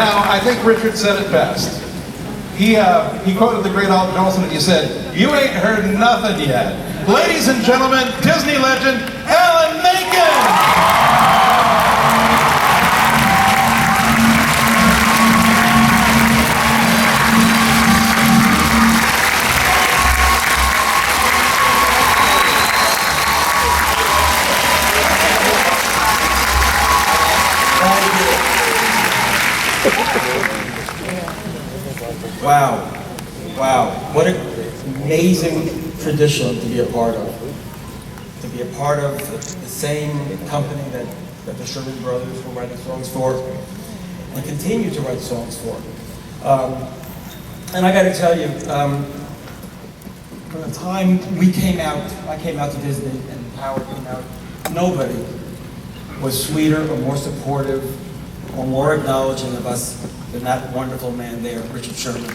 Now, I think Richard said it best. He quoted the great Alton Nelson and he said, "You ain't heard nothing yet." Ladies and gentlemen, Disney legend, Aladdin and Menken! Wow, what an amazing tradition to be a part of. To be a part of the same company that the Sherman brothers were writing songs for and continue to write songs for. And I got to tell you, from the time I came out to Disney and Howard came out, nobody was sweeter or more supportive or more acknowledging of us than that wonderful man there, Richard Sherman.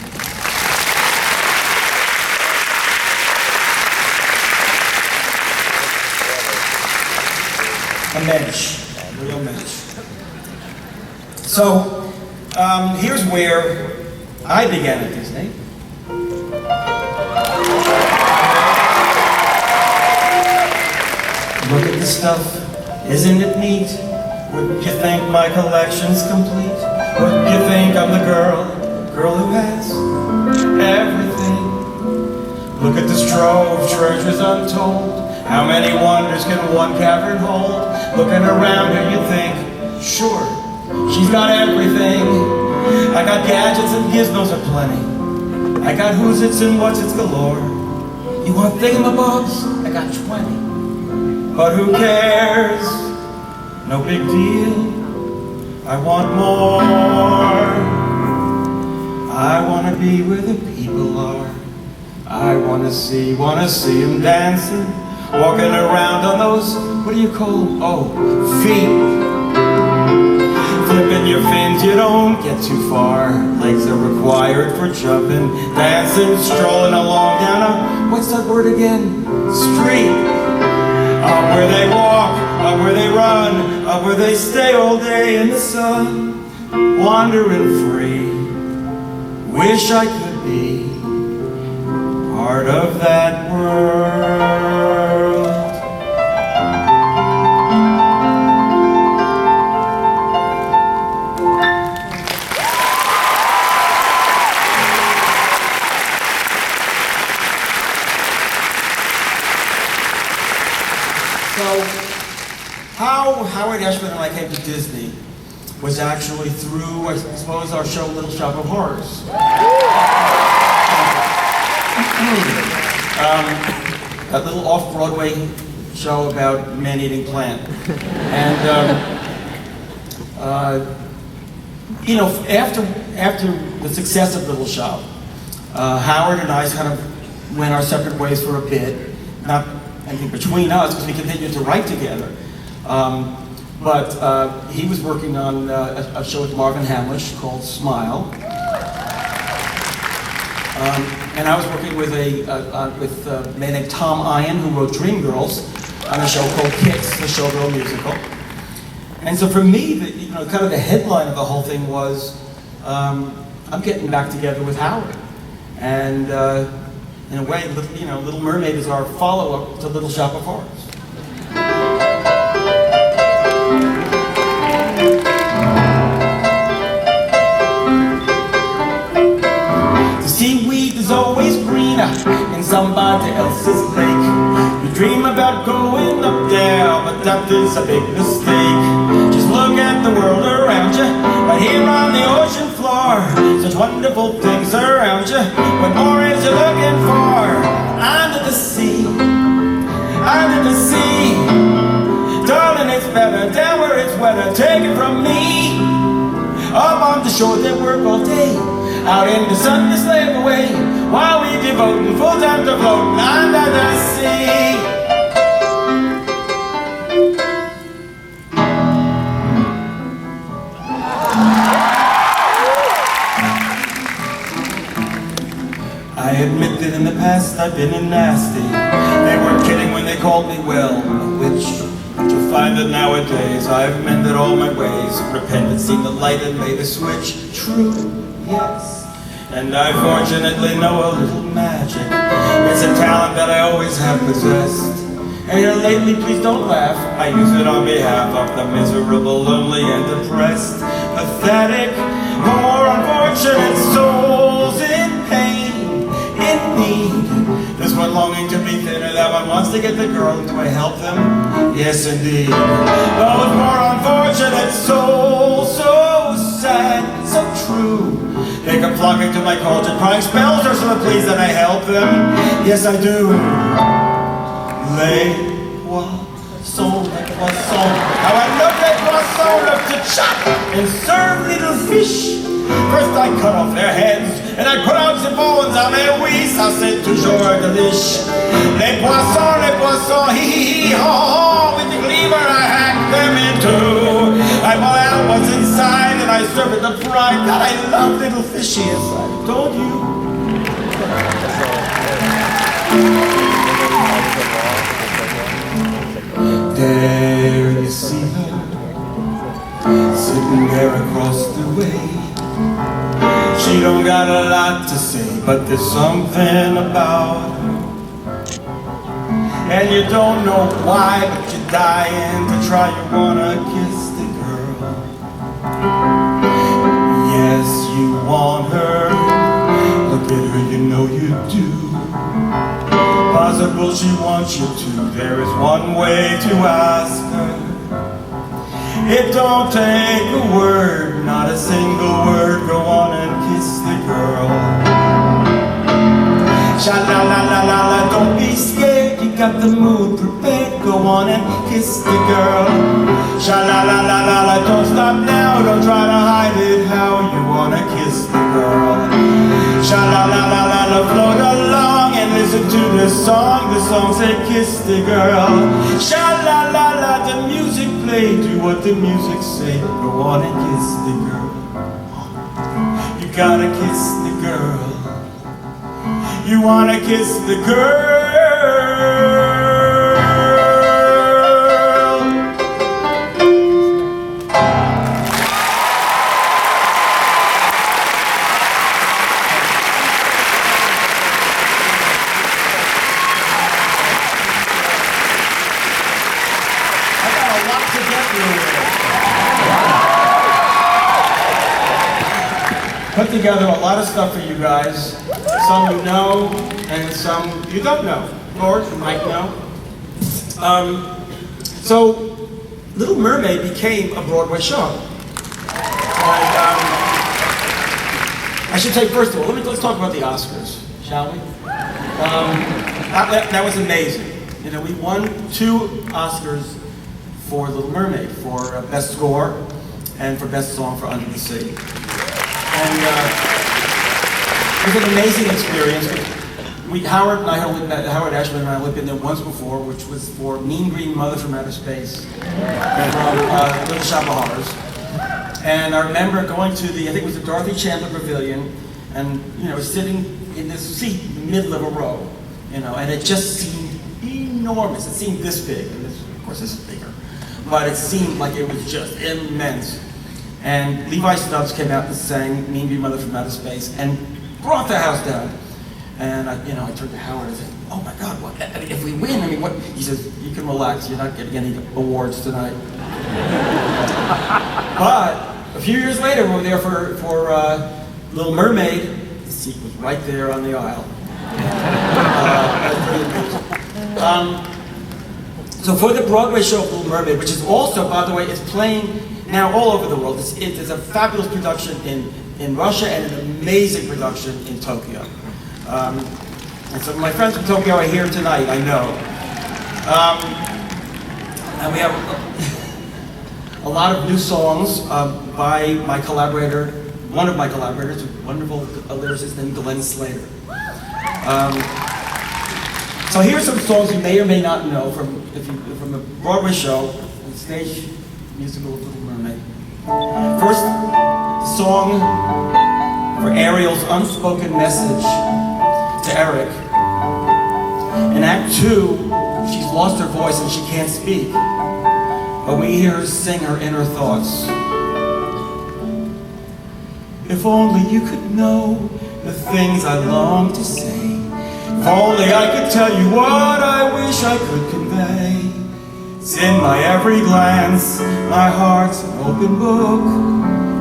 A mensch, a real mensch. So, here's where I began at Disney. Look at this stuff, isn't it neat? Wouldn't you think my collection's complete? Wouldn't you think I'm the girl who has everything? Look at this trove of treasures untold. How many wonders can one cavern hold? Looking around her, you think, sure, she's got everything. I got gadgets and gizmos aplenty. I got who's its and what's its galore. You want thingamabobs? I got 20. But who cares? No big deal. I want more. I want to be where the people are. I want to see them dancing, walking around on those, what do you call them? Oh, feet. Flipping your fins, you don't get too far. Legs are required for jumping, dancing, strolling along down a, what's that word again? Street. Up where they walk, up where they run, up where they stay all day in the sun, wandering free. Wish I could be part of that world. So, how Howard Ashman and I came to Disney was actually through, I suppose, our show Little Shop of Horrors. A little off-Broadway show about man-eating plant. And, you know, after the success of Little Shop, Howard and I kind of went our separate ways for a bit. Not anything between us, because we continued to write together. But he was working on a show with Marvin Hamlish called Smile. And I was working with a man named Tom Ian, who wrote Dreamgirls, on a show called Kicks, the showgirl musical. And so for me, kind of the headline of the whole thing was, I'm getting back together with Howard. And in a way, Little Mermaid is our follow-up to Little Shop of Horrors. The seaweed is always greener in somebody else's lake. You dream about going up there, but that is a big mistake. Just look at the world around you, right here on the ocean floor. Such wonderful things around you. What more is you looking for? Under the sea, under the sea. Darling, it's better down where it's wetter. Take it from me. Up on the shore they work all day, out in the sun they slave away, while we devoting full time to floating under the sea. I admit that in the past I've been a nasty. They weren't kidding when they called me, well, a witch. But you find that nowadays I've mended all my ways. Repented, seen the light and made a switch. True, yes. And I fortunately know a little magic. It's a talent that I always have possessed. And here lately, please don't laugh, I use it on behalf of the miserable, lonely, and depressed, pathetic, poor, unfortunate souls in pain, in need. This one longing to be thinner, that one wants to get the girl. Do I help them? Yes, indeed. Those poor, unfortunate souls, so sad, so true. They come flocking to my cauldron, crying spells or so please that I help them. Yes, I do. Les poissons, how I love les poissons, love to chop and serve little fish. First I cut off their heads and I put out the bones on their oui, ça c'est toujours delish. Les poissons, hee hee hee, ho ho, with the cleaver I hack them in two. I pull out what's inside and I serve it the pride. God, I love little fishy, yes I told you. There you see her, sitting there across the way. She don't got a lot to say, but there's something about her. And you don't know why, but you're dying to try. You wanna kiss the girl. Yes, you want her. Look at her, you know you do. Possible she wants you to. There is one way to ask her. It don't take a word, not a single word. Go on and kiss the girl. Sha-la-la-la-la-la, don't be scared. You got the mood prepared. Go on and kiss the girl. Sha-la-la-la-la-la, don't stop now. Don't try to hide it. How you wanna kiss the girl. Sha-la-la-la-la-la, float along and listen to this song. The song said kiss the girl. Sha-la-la-la, the music played. Do what the music say. Go on and kiss the girl. You gotta kiss the girl. You wanna kiss the girl. Put together a lot of stuff for you guys. Some you know, and some you don't know. Or you might know. So, Little Mermaid became a Broadway show. And, I should say, first of all, let's talk about the Oscars, shall we? That was amazing. You know, we won 2 Oscars for Little Mermaid, for Best Score and for Best Song for Under the Sea. And it was an amazing experience. Howard Ashman and I had been there once before, which was for Mean Green Mother from Outer Space from Little Shop of Horrors. And I remember going to I think it was the Dorothy Chandler Pavilion, and you know, sitting in this seat in the middle of a row, you know, and it just seemed enormous. It seemed this big, and this, of course, this is bigger, but it seemed like it was just immense. And Levi Stubbs came out and sang Mean Green Mother from Outer Space and brought the house down. And I turned to Howard and said, "Oh my God, what? I mean, if we win, I mean, what?" He says, "You can relax. You're not getting any awards tonight." But a few years later, we were there for Little Mermaid. The seat was right there on the aisle. So for the Broadway show of Little Mermaid, which is also, by the way, is playing now all over the world. It's a fabulous production in Russia and an amazing production in Tokyo. And so my friends from Tokyo are here tonight, I know. And we have a lot of new songs by my collaborator, one of my collaborators, a wonderful lyricist named Glenn Slater. So here's some songs you may or may not know from a Broadway show, the stage musical of Little Mermaid. First, the song for Ariel's unspoken message to Eric. In Act 2, she's lost her voice and she can't speak. but we hear her sing her inner thoughts. If only you could know the things I long to say. If only I could tell you what I wish I could convey. It's in my every glance, my heart's an open book.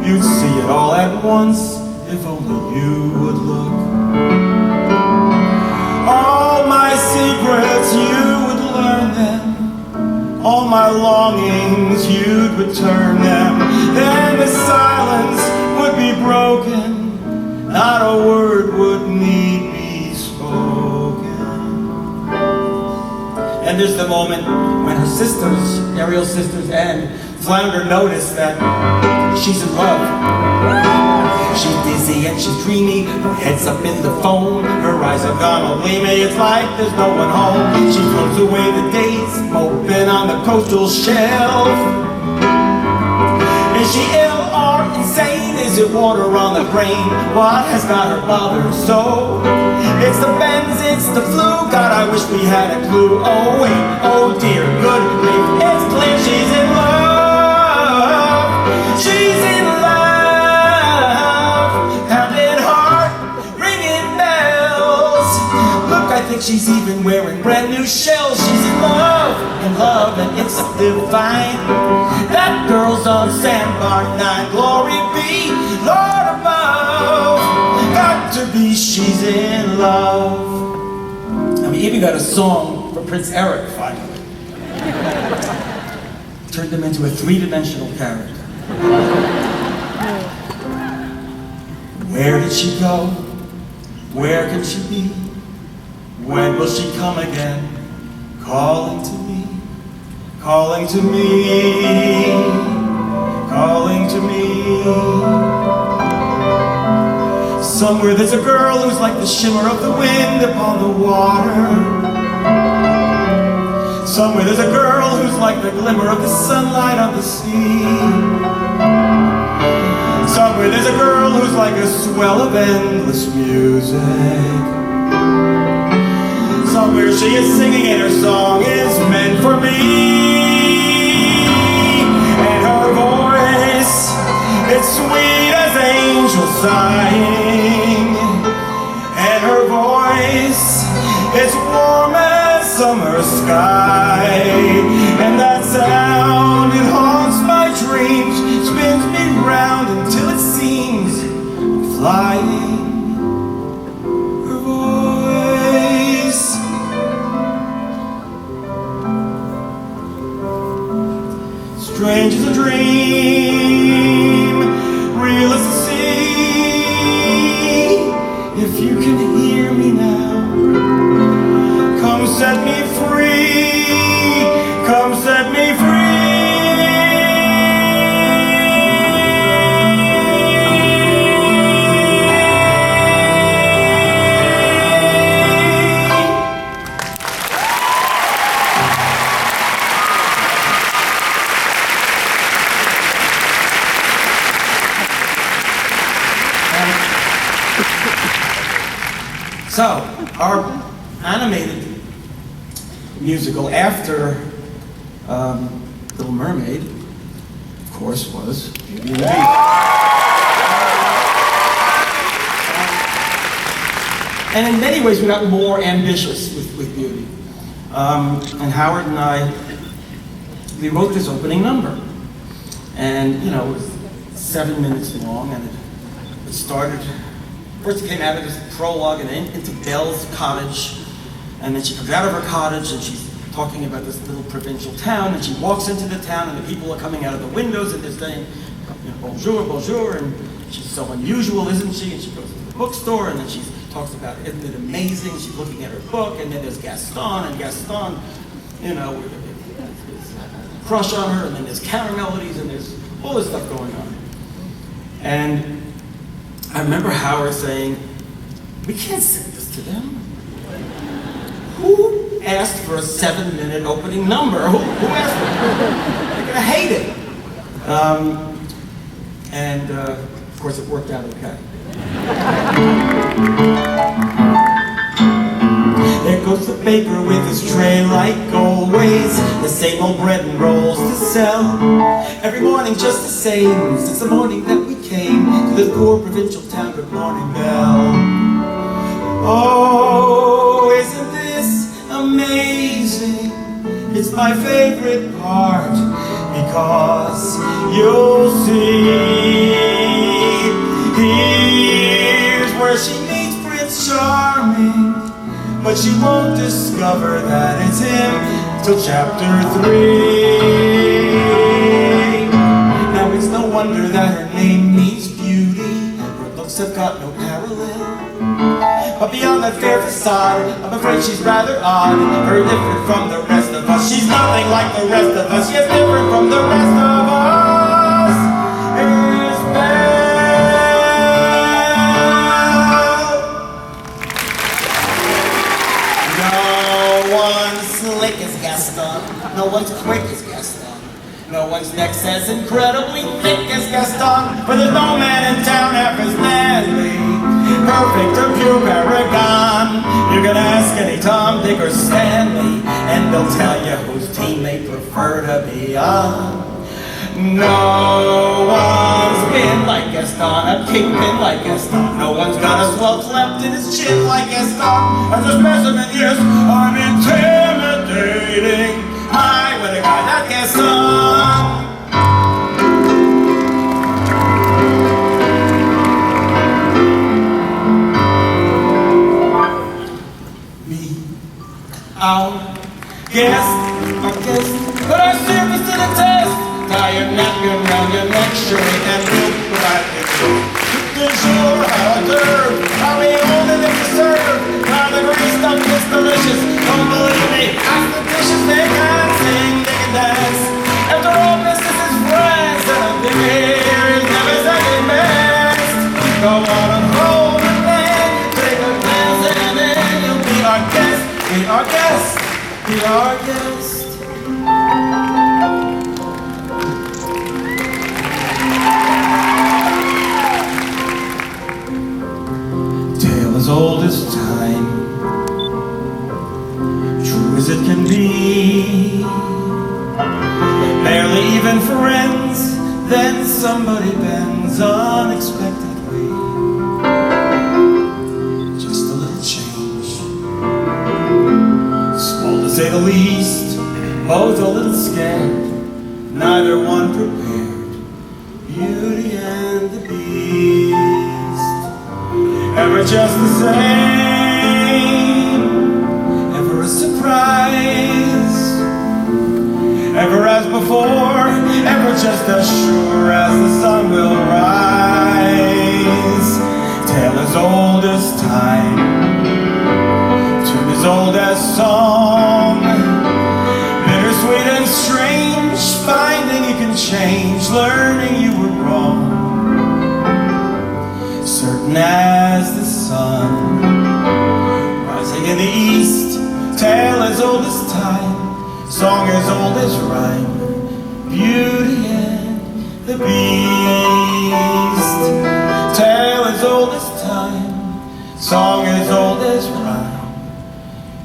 You'd see it all at once, if only you would look. All my secrets, you would learn them. All my longings, you'd return them. Then the silence would be broken. Not a word would need be spoken. And there's the moment when her sisters, Ariel's sisters and Flounder, notice that she's in love. She's dizzy and she's dreamy, her head's up in the phone, her eyes are gonna leave me, it's like there's no one home. She throws away the days, moping on the coastal shelf. Is she ill or insane? Is it water on the brain? What has got her bothered so? It's the bends, it's the flu, God, I wish we had a clue. Oh wait, oh dear, good grief, it's clear she's in love. She's in love, pounding heart, ringing bells. Look, I think she's even wearing brand new shells. She's in love, and it's divine. That girl's on Sandbar 9, glory be, Lord above. Got to be, she's in love. And we even got a song for Prince Eric, finally. Turned him into a three-dimensional character. Where did she go? Where can she be? When will she come again? Calling to me, calling to me, calling to me. Somewhere there's a girl who's like the shimmer of the wind upon the water. Somewhere there's a girl who's like the glimmer of the sunlight on the sea. Somewhere there's a girl who's like a swell of endless music. Somewhere she is singing and her song is meant for me. And her voice, it's sweet as angels sighing. And her voice, it's warm as summer sky. And that sound, it haunts my dreams, spins me round until it seems I'm flying. Her voice, strange as a dream, real as the sea. If you can hear me now, come set me free, come set me free. So, our animated musical after Little Mermaid, of course, was Beauty and the Beast. And in many ways, we got more ambitious with Beauty. And Howard and I, we wrote this opening number. And, you know, it was 7 minutes long, and it started. First it came out of this prologue and then into Belle's cottage, and then she comes out of her cottage and she's talking about this little provincial town, and she walks into the town and the people are coming out of the windows and they're saying, you know, bonjour, bonjour, and she's so unusual, isn't she? And she goes to the bookstore and then she talks about, isn't it amazing? She's looking at her book, and then there's Gaston, and Gaston, you know, crush on her, and then there's counter melodies, and there's all this stuff going on. And I remember Howard saying, we can't send this to them. Who asked for a 7-minute opening number? Who asked for it? They're gonna hate it. Of course it worked out okay. There goes the baker with his tray like always. The same old bread and rolls, the cell. Every morning just the same, since the morning that we came to this poor provincial town. Good morning, Belle. Oh, isn't this amazing? It's my favorite part, because you'll see, here's where she meets Prince Charming, but she won't discover that it's him till chapter 3. Now it's no wonder that her name means beauty, her looks have got no parallel. But beyond that fair facade, I'm afraid she's rather odd, very different from the rest of us. She's nothing like the rest of us. She's different from the rest of us. Here's Belle. No one's slick as Gaston. No one's quick as Gaston. No one's neck's as incredibly thick as Gaston. But there's no man in town half as manly, perfect, a pure paragon. You can ask any Tom, Dick, or Stanley, and they'll tell you whose team they prefer to be on. No one's been like Gaston, a kingpin like Gaston. No one's got a swell cleft in his chin like Gaston. As a specimen, yes, I'm intimidating. I with a guy like Gaston. Our guest, put our service to the test. Tie your napkin round your neck, shirt, and milk right in. The jour, hors d'oeuvre, how we hold it in the serve. Now the grease stuff is delicious. Don't believe me, ask the dishes. They can sing, they can dance. After all, business is friends, and a big hair is never second best. Go on and hold the hand, take a glance, and then you'll be our guest. Be our guest, be our guest. Tale as old as time, true as it can be. Barely even friends, then somebody bends unexpectedly. Just a little change, small to say the least, both a little scared, neither one prepared. Beauty and the Beast, ever just the same, ever a surprise, ever as before, ever just as sure as the sun will rise. Tale as old as time, tune as old as song, bittersweet and strange, finding you can change, learning you were wrong. Certain as the sun, rising in the east, tale as old as time, song as old as rhyme, Beauty and the Beast. Tale as old as time, song as old as rhyme,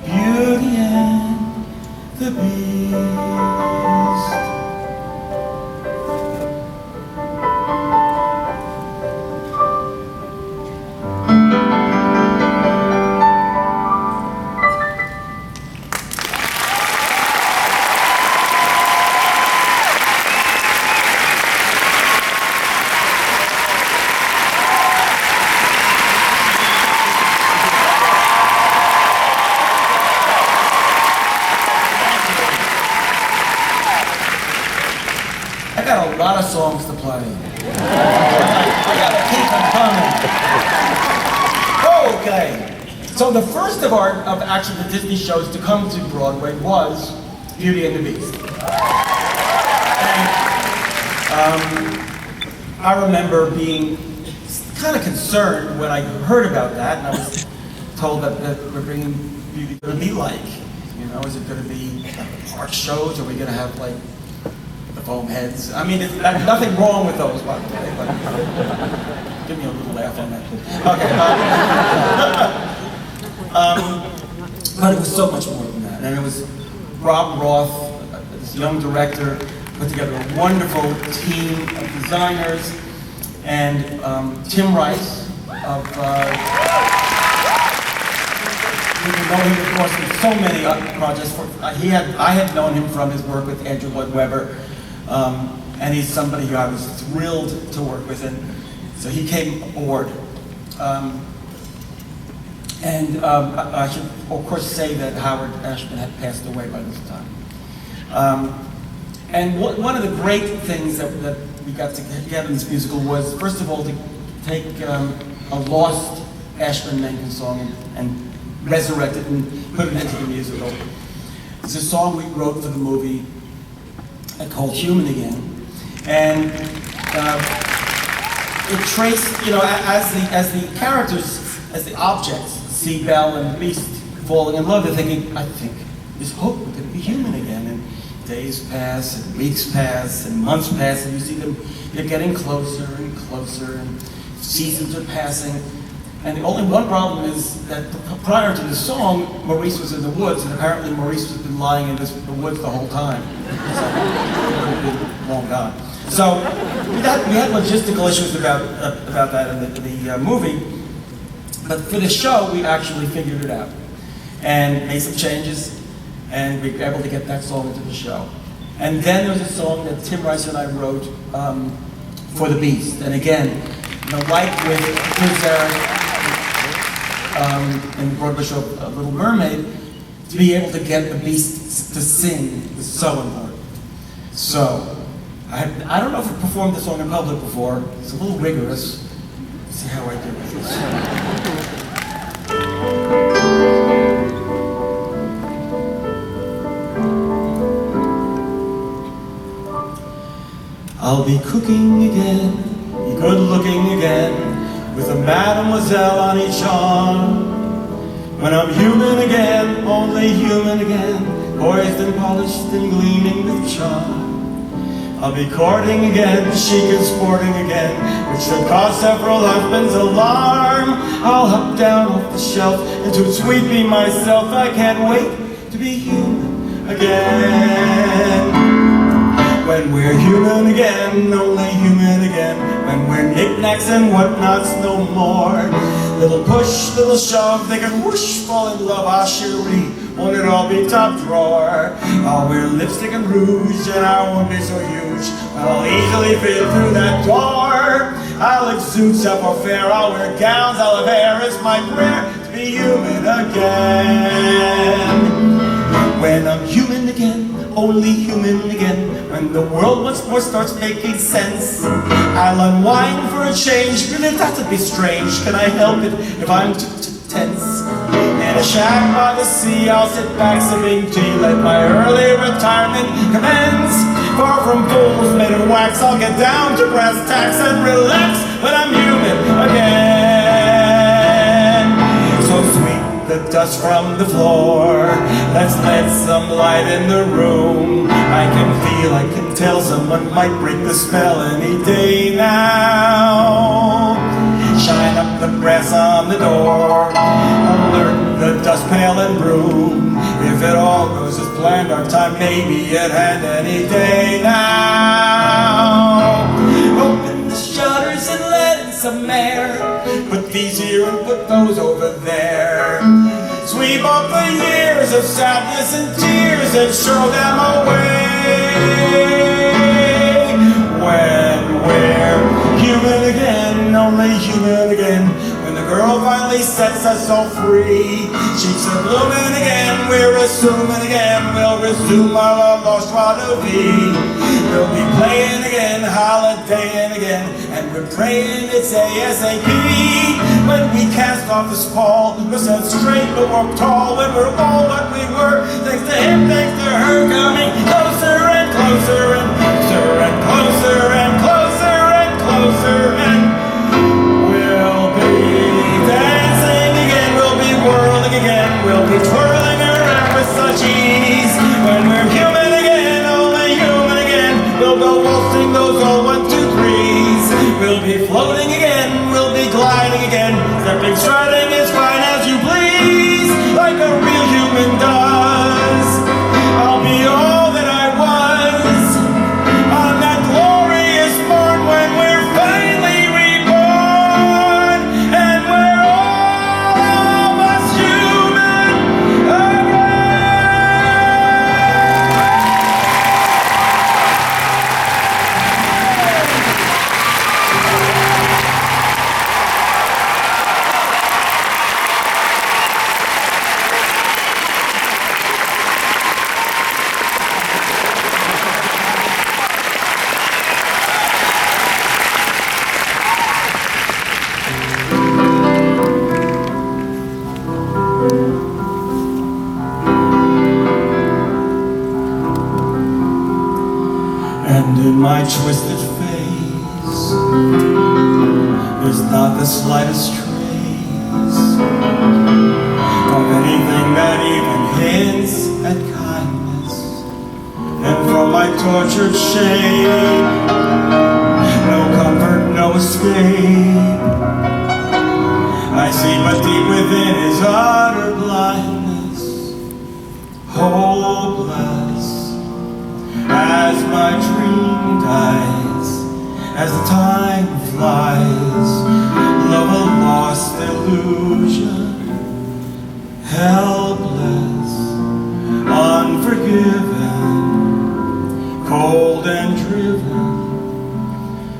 Beauty and the Beast. I got a lot of songs to play. I gotta keep them coming. Okay, so the first of actually the Disney shows to come to Broadway was Beauty and the Beast. And, I remember being kind of concerned when I heard about that, and I was told that we're bringing Beauty. What would it be like? You know, is it going to be like park shows? Are we going to have like the foam heads? I mean, there's nothing wrong with those, by the way, but give me a little laugh on that. Okay. But it was so much more than that. And it was Rob Roth, this young director, put together a wonderful team of designers, and Tim Rice of, you know him, of course, from so many projects. I had known him from his work with Andrew Lloyd Webber, and he's somebody who I was thrilled to work with, and so he came aboard. I should, of course, say that Howard Ashman had passed away by this time. And one of the great things that we got together in this musical was, first of all, to take a lost Ashman Menken song and resurrect it and put it into the musical. It's a song we wrote for the movie called Human Again. And it traced, you know, as the characters, as the objects, see Belle and the Beast falling in love, they're thinking, I think there's hope, we're going to be human again. And days pass, and weeks pass, and months pass, and you see them, they're getting closer and closer, and seasons are passing. And the only one problem is that prior to the song, Maurice was in the woods, and apparently Maurice has been lying in the woods the whole time. So, he would have been long gone. So, we had logistical issues about that in the movie. But for the show, we actually figured it out and made some changes, and we were able to get that song into the show. And then there was a song that Tim Rice and I wrote for the Beast. And again, you know, like with in the Broadway show Little Mermaid, to be able to get the Beast to sing was so important. So, I don't know if I've performed this song in public before. It's a little rigorous. Let's see how I do with this. I'll be cooking again, be good looking again, with a mademoiselle on each arm. When I'm human again, only human again, poised and polished and gleaming with charm. I'll be courting again, chic and sporting again, which should cause several husbands alarm. I'll hop down off the shelf and to sweet me myself, I can't wait to be human again. When we're human again, only human again, when we're knickknacks and whatnots no more. Little push, little shove, they can whoosh, fall in love, ah chérie, won't it all be top drawer? I'll wear lipstick and rouge, and I won't be so huge, but I'll easily fit through that door. I'll exude savoir-faire, I'll wear gowns, I'll have hair, it's my prayer to be human again. When I'm human again, only human again, when the world once more starts making sense, I'll unwind for a change, really that'd be strange, can I help it if I'm too tense? In a shack by the sea, I'll sit back sipping tea, let my early retirement commence. Far from fools made of wax, I'll get down to brass tacks and relax when I'm human again. So sweet the dust from the floor, let's let some light in the room. I can tell someone might break the spell any day now. Shine up the brass on the door, alert the dust pail and broom. If it all goes as planned, our time may be at hand any day now. Open the shutters and let in some air, put these here and put those over there. Sweep up the years of sadness and tears and show them away. When we're human again, only human again, when the girl finally sets us all free, cheeks are blooming again, we're assuming again, we'll resume our lost joie de vie. We'll be playing again, holidaying again, and we're praying it's ASAP. When we cast off this pall, we'll stand straight, we'll walk tall, when we're all what we were, thanks to him, thanks to her, coming closer and closer and closer and closer and closer and closer, and we'll be dancing again, we'll be whirling again, we'll be twirling around with such ease. When we're human again, only human again, we'll go waltzing those old 1, 2, 3s. We'll be floating again, we'll be gliding again, stepping, striding as fine as you please, like a real human does. I'll be all that I was, my twisted face, there's not the slightest trace of anything that even hints at kindness. And from my tortured shame, no comfort, no escape. I see but deep within his utter blindness, hopeless as my dream dies, as the time flies, love a lost illusion, helpless, unforgiven, cold and driven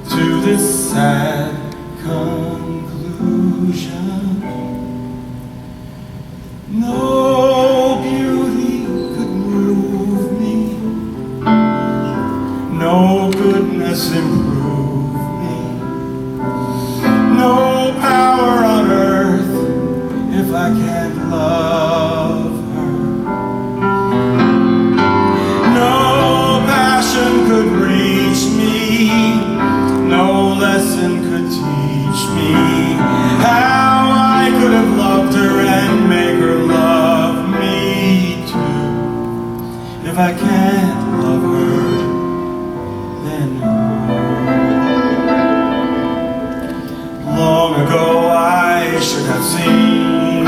to this sad conclusion. No beauty could move me, no goodness improve me, no power on earth if I can't love her. No passion could reach me, no lesson could teach me how I could have loved her and make her love me too. If I can't love her, then who? Long ago I should have seen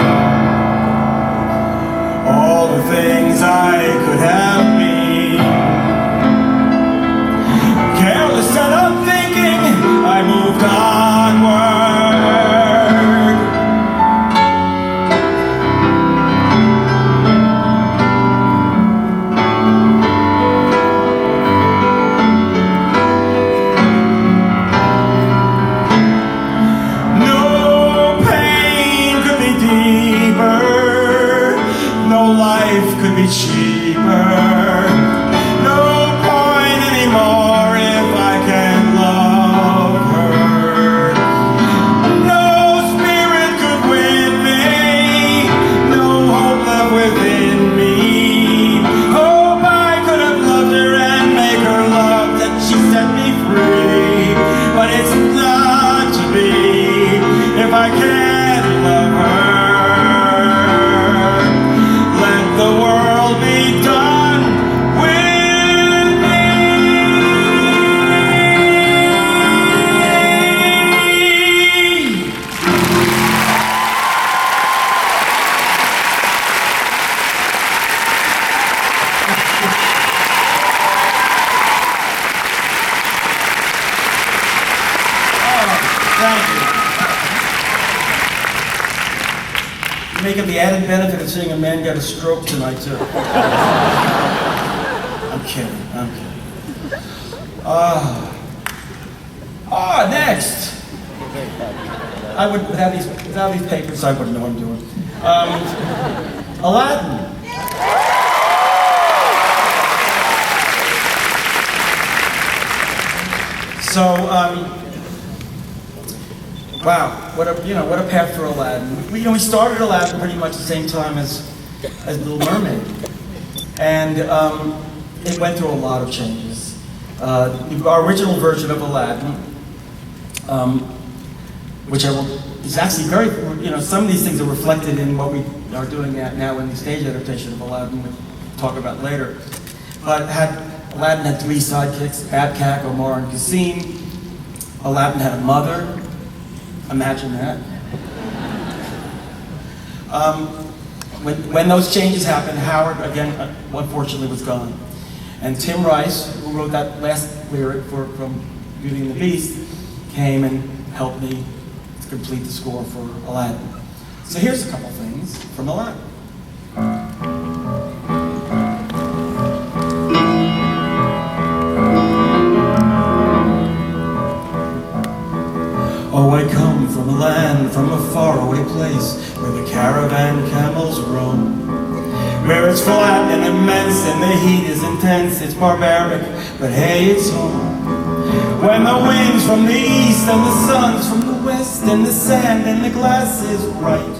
all the things I could have been. Careless and unthinking, I moved onward. No pain could be deeper, no life could be cheaper. No point anymore if I can't love her. No spirit could win me, no hope left within me. Hope I could have loved her and make her love that she set me free. But it's not to be if I can't love her. Let the world be done with me. Thank you. You're making the added benefit of seeing a man get a stroke tonight, too. I'm kidding. Next. I would, without these papers, I wouldn't know what I'm doing. Aladdin. So, wow, what a path for Aladdin. We started Aladdin pretty much the same time as Little Mermaid, and it went through a lot of changes. Our original version of Aladdin, which is actually very, some of these things are reflected in what we are doing now in the stage adaptation of Aladdin, we'll talk about later. But Aladdin had three sidekicks: Abkak, Omar, and Cassim. Aladdin had a mother. Imagine that. When those changes happened, Howard, again, unfortunately was gone. And Tim Rice, who wrote that last lyric from Beauty and the Beast, came and helped me to complete the score for Aladdin. So here's a couple things from Aladdin. Oh, I come from a land, from a faraway place, where the caravan camels roam. Where it's flat and immense and the heat is intense. It's barbaric, but hey, it's home. When the wind's from the east and the sun's from the west, and the sand and the glass is bright,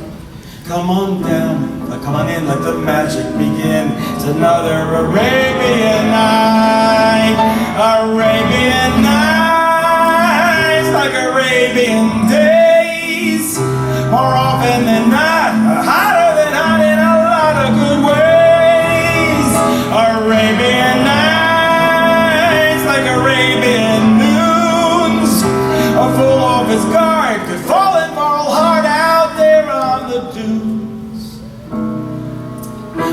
come on down, come on in, let the magic begin. It's another Arabian night, Arabian nights, like Arabian days. More often than not, hotter than hot in a lot of good ways. Arabian nights, like Arabian noons. A full office guard could fall and fall hard out there on the dunes.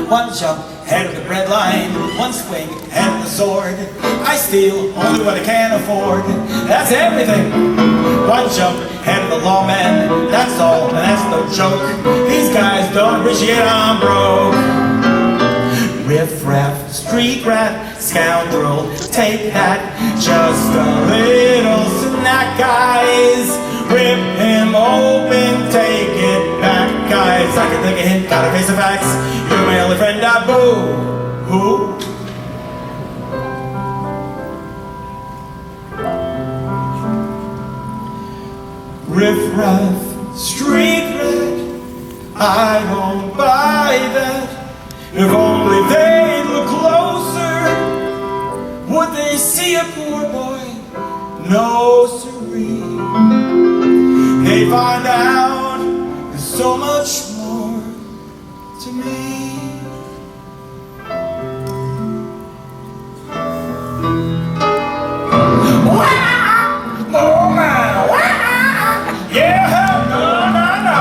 One jump, head of the bread line, one swing, head of the sword. I steal only what I can afford. That's everything. One jump, head of the lawman. That's all, and that's no joke. These guys don't appreciate I'm broke. Riff-raff, street rat, scoundrel, take that. Just a little snack, guys. Rip him open, take it back, guys. I can take a hint, gotta face the facts. You're my only friend, boo. Who? Riff-raff, street rat, I don't buy that. If only they'd look closer, would they see a poor boy? No, siree. They find out there's so much more to me. Wow! Oh my! Wow! Yeah! No!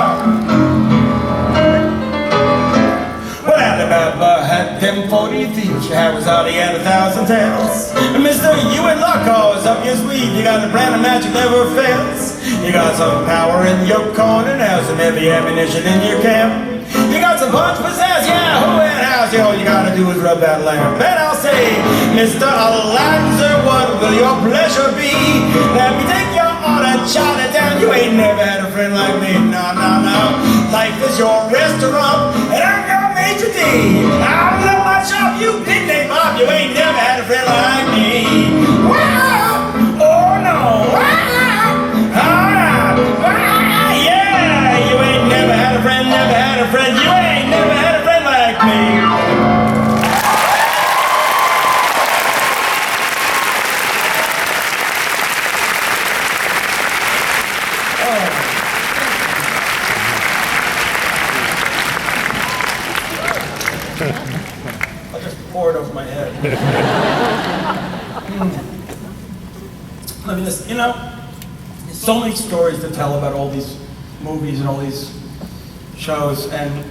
Well, Alabama had them 40 thieves. Your hair was out, he had 1,000 tails. And Mr. You and luck always up your sleeve. You got a brand of magic never fails. You got some power in your corner now, some heavy ammunition in your camp. You got some punch pizzazz, yeah, who and how's you? All you gotta do is rub that lamp. And I'll say, Mr. Aladdin, sir, what will your pleasure be? Let me take you on a Chinatown. You ain't never had a friend like me, no. Life is your restaurant, and I'm your maitre d'. I'll love my shop, you big name Bob. You ain't never had a friend like me. Wow! Oh no! Wow! Yeah! You ain't never had a friend, never had a friend. You ain't never had a friend like me. I just poured over my head. I mean, this, there's so many stories to tell about all these movies and all these shows, and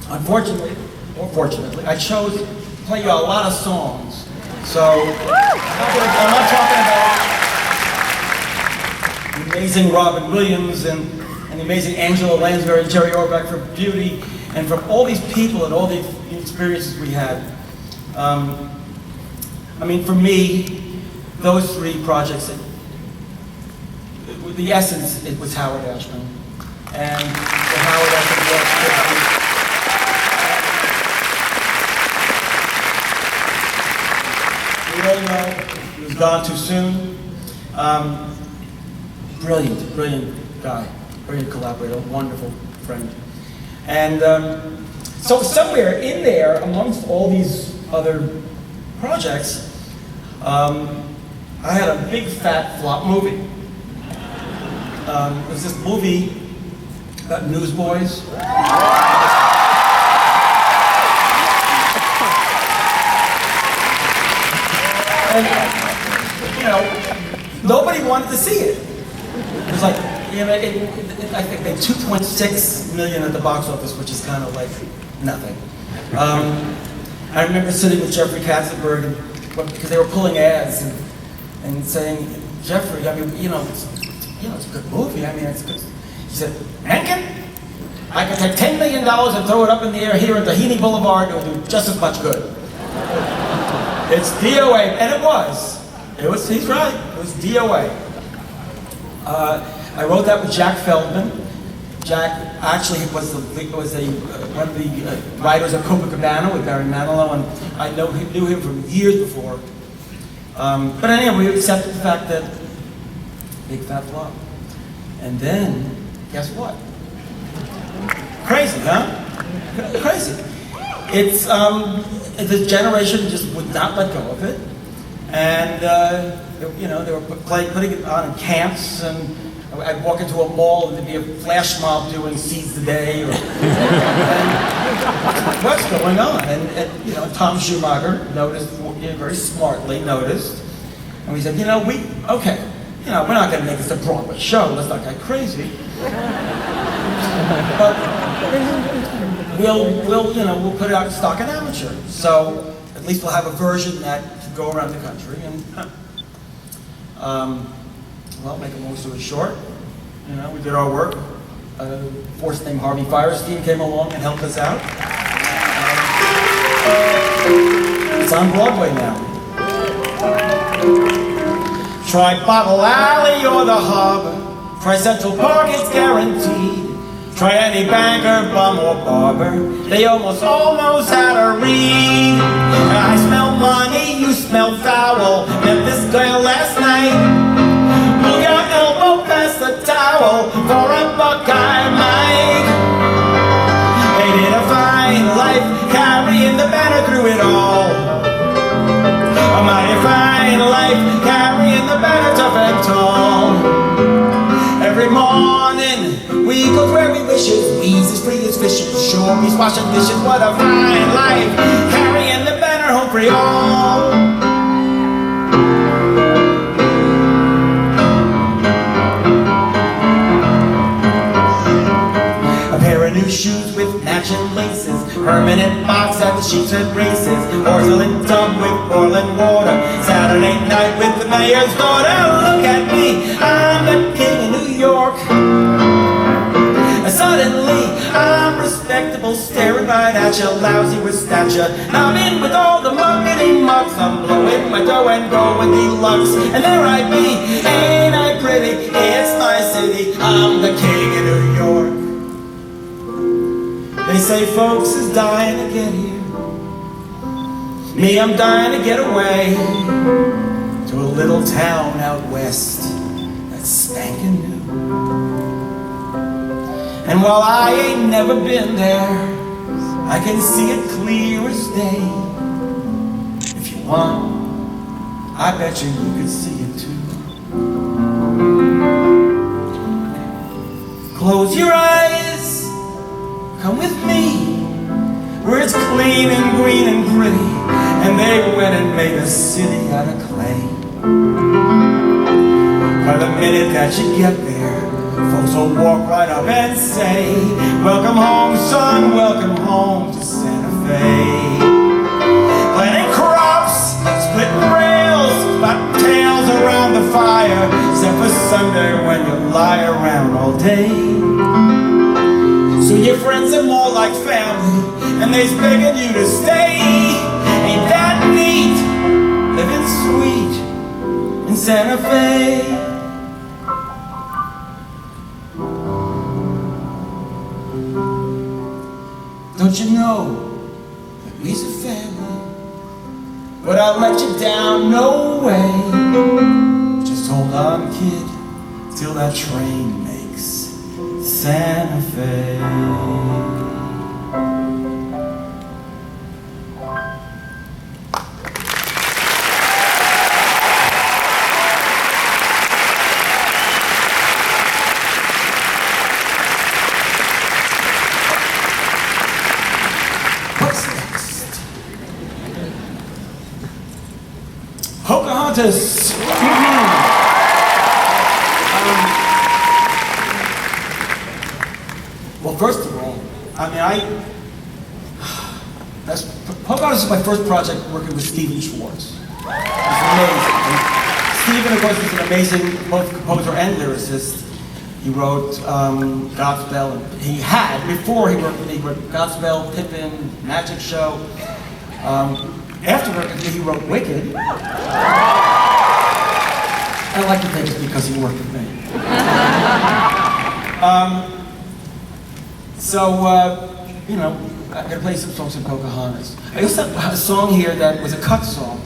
unfortunately, or fortunately, I chose to play you a lot of songs. So, I'm not talking about the amazing Robin Williams and the amazing Angela Lansbury and Jerry Orbach for Beauty, and from all these people and all the experiences we had. I mean, for me, those three projects, the essence, it was Howard Ashman. And the Howard Ashman work, we all know he was gone too soon. Brilliant guy, brilliant collaborator, wonderful friend. And so somewhere in there, amongst all these other projects, I had a big fat flop movie. It was this movie about newsboys. And, nobody wanted to see it. It was like, I think they 2.6 million at the box office, which is kind of like nothing. I remember sitting with Jeffrey Katzenberg, because they were pulling ads and saying, Jeffrey, I mean, it's a good movie. I mean, it's good. He said, Menken, I could take $10 million and throw it up in the air here at Tahini Boulevard, it would do just as much good. It's DOA, and it was. He's right, it was DOA. I wrote that with Jack Feldman. Jack actually was one of the writers of Copacabana with Barry Manilow, and I knew him from years before. But anyway, we accepted the fact that big fat flop. And then, guess what? Crazy, huh? Crazy. It's, the generation just would not let go of it. And, you know, they were putting it on in camps, and I'd walk into a mall and there'd be a flash mob doing Seize the Day, or, and what's going on? And, you know, Tom Schumacher noticed, very smartly noticed, and we said, you know, okay, you know, we're not going to make this a Broadway show, let's not get crazy. But we'll put it out in stock and amateur. So at least we'll have a version that can go around the country. And well, make a long story short, you know, we did our work. Force named Harvey Firestein came along and helped us out. It's on Broadway now. Try Bottle Alley or the Harbor. Try Central Park, it's guaranteed. Try any banker, bum, or barber. They almost had a read. I smell money, you smell foul. Met this girl last night. Move your elbow past the towel for a Buckeye Mike. They did a fine life, carrying the banner through it all. A mighty fine life, carrying the banner tough and tall. Every morning we go where we wishes, we's as free as fishing, sure he's washing dishes, what a fine life, carrying the banner home for y'all. A pair of new shoes with matching laces, permanent box at the Sheepshead races, porcelain tub with boiling water, Saturday night with the mayor's daughter. Look at me, I'm the king of New York. Suddenly, I'm respectable, staring right at you, lousy with stature. Now I'm in with all the muckety mucks, I'm blowing my dough and going deluxe. And there I be, ain't I pretty, it's my city, I'm the king of New York. They say folks is dying to get here. Me, I'm dying to get away to a little town out west that's spanking new. And while I ain't never been there, I can see it clear as day. If you want, I bet you could see it too. Close your eyes, come with me, where it's clean and green and pretty, and they went and made a city out of clay. By the minute that you get there, folks will walk right up and say, welcome home, son, welcome home to Santa Fe. Planting crops, splitting rails, bobtails around the fire, except for Sunday when you lie around all day. So your friends are more like family, and they's begging you to stay. Ain't that neat, living sweet in Santa Fe? Don't you know that we's a family? But I'll let you down, no way. Just hold on, kid, till that train makes Santa Fe. Pocahontas. Well, first of all, Pocahontas is my first project working with Stephen Schwartz. It's amazing. And Stephen, of course, is an amazing both composer and lyricist. He wrote Godspell, and he had, before he worked with me, he wrote Godspell, Pippin, Magic Show. After working with me, he wrote Wicked. I like to think it's because he worked with me. You know, I'm going to play some songs in Pocahontas. I also have a song here that was a cut song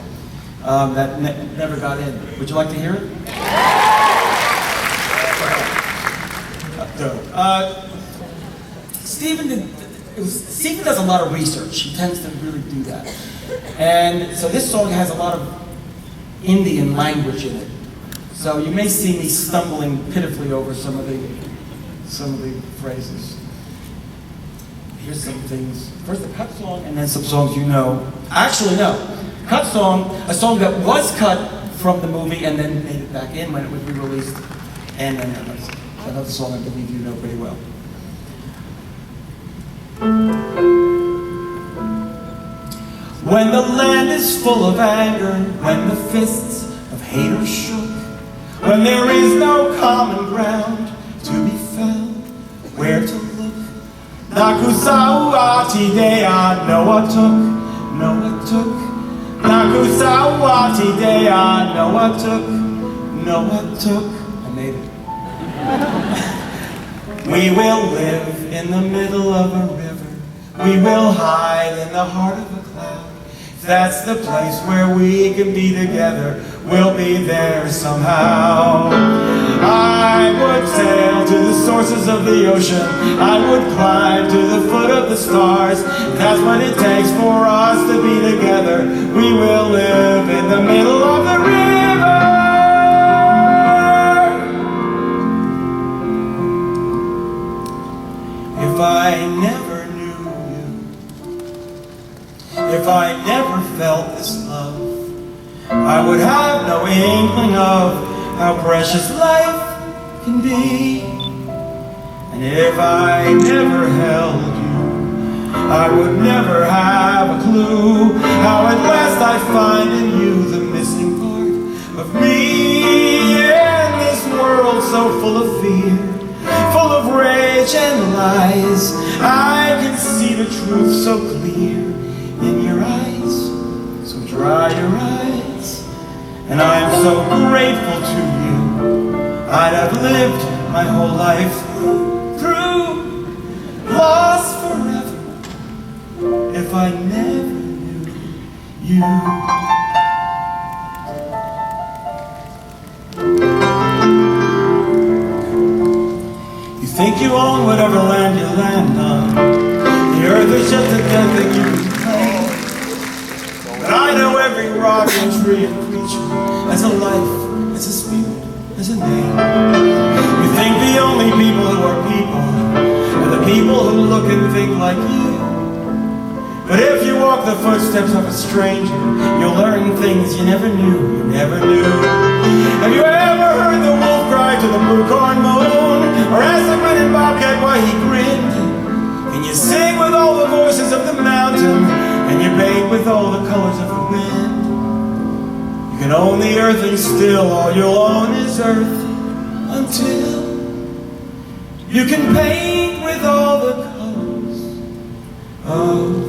that never got in. Would you like to hear it? Stephen does a lot of research. He tends to really do that. And so this song has a lot of Indian language in it. So you may see me stumbling pitifully over some of the phrases. Here's some things. First the cut song, and then some songs you know. Actually, no. Cut song, a song that was cut from the movie and then made it back in when it was re-released. And then another song I believe you know pretty well. When the land is full of anger, when the fists of haters shook, when there is no common ground to be found, where to look? Nakusawati dea, Noah took. Nakusawati dea, Noah took. I made it. We will live in the middle of a river. We will hide in the heart of a cloud. That's the place where we can be together. We'll be there somehow. I would sail to the sources of the ocean. I would climb to the foot of the stars. That's what it takes for us to be together. We will live in the middle of the river. If I never knew you, if I never felt this love, I would have no inkling of how precious life can be. And if I never held you, I would never have a clue how at last I find in you the missing part of me. In this world so full of fear, full of rage and lies, I can see the truth so clear in your eyes. So dry your eyes, and I am so grateful to you. I'd have lived my whole life through, lost forever, if I never knew you. You think you own whatever land you land on. The earth is just a dead thing you can claim. But I know every rock and tree and creature has a life, has a spirit, has a name. You think the only people who are people are the people who look and think like you. But if you walk the footsteps of a stranger, you'll learn things you never knew, Have you ever heard the wolf cry to the blue corn moon? Or ask the grinning bobcat why he grinned? Can you sing with all the voices of the mountain? And you bathe with all the colors of the wind? You can own the earth and still all you'll own is earth until you can paint with all the colors of the wind.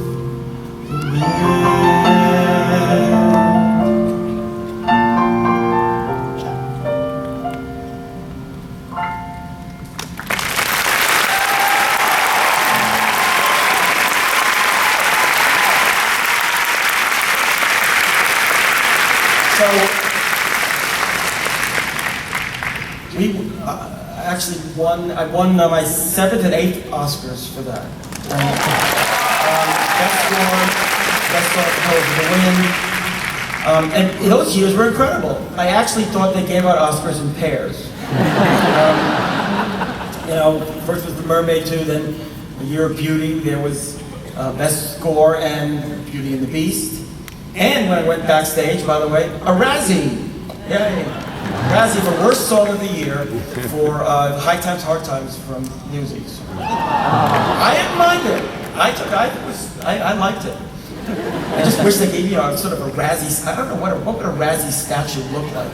I won my 7th and 8th Oscars for that. Best score composer to win. And those years were incredible. I actually thought they gave out Oscars in pairs. First was the Mermaid 2, then A Year of Beauty. There was Best Score and Beauty and the Beast. And when I went backstage, by the way, a Razzie. Yay. Razzie for Worst Song of the Year for High Times, Hard Times from Newsies. I didn't mind it. I liked it. I just wish they gave me sort of a Razzie. I don't know what would a Razzie statue look like.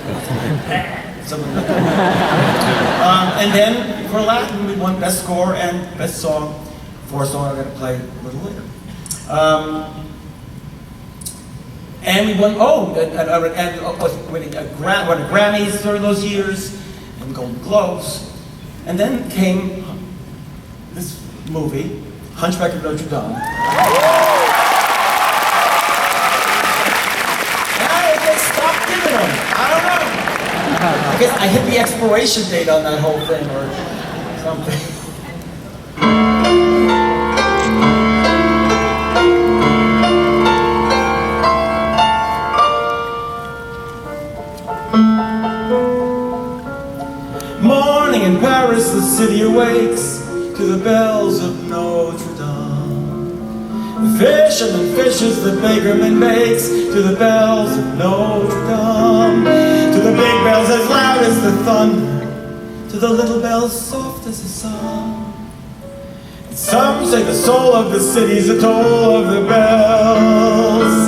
Something like that. And then for Aladdin, we won Best Score and Best Song for a song I'm going to play a little later. And we won, winning Grammys during those years, and Golden Globes. And then came this movie, Hunchback of Notre Dame. And I just stopped giving them. I don't know. I guess I hit the expiration date on that whole thing or something. Fisherman fishes, the bakerman bakes, to the bells of Notre Dame, to the big bells as loud as the thunder, to the little bells soft as the song. And some say the soul of the city's the toll of the bells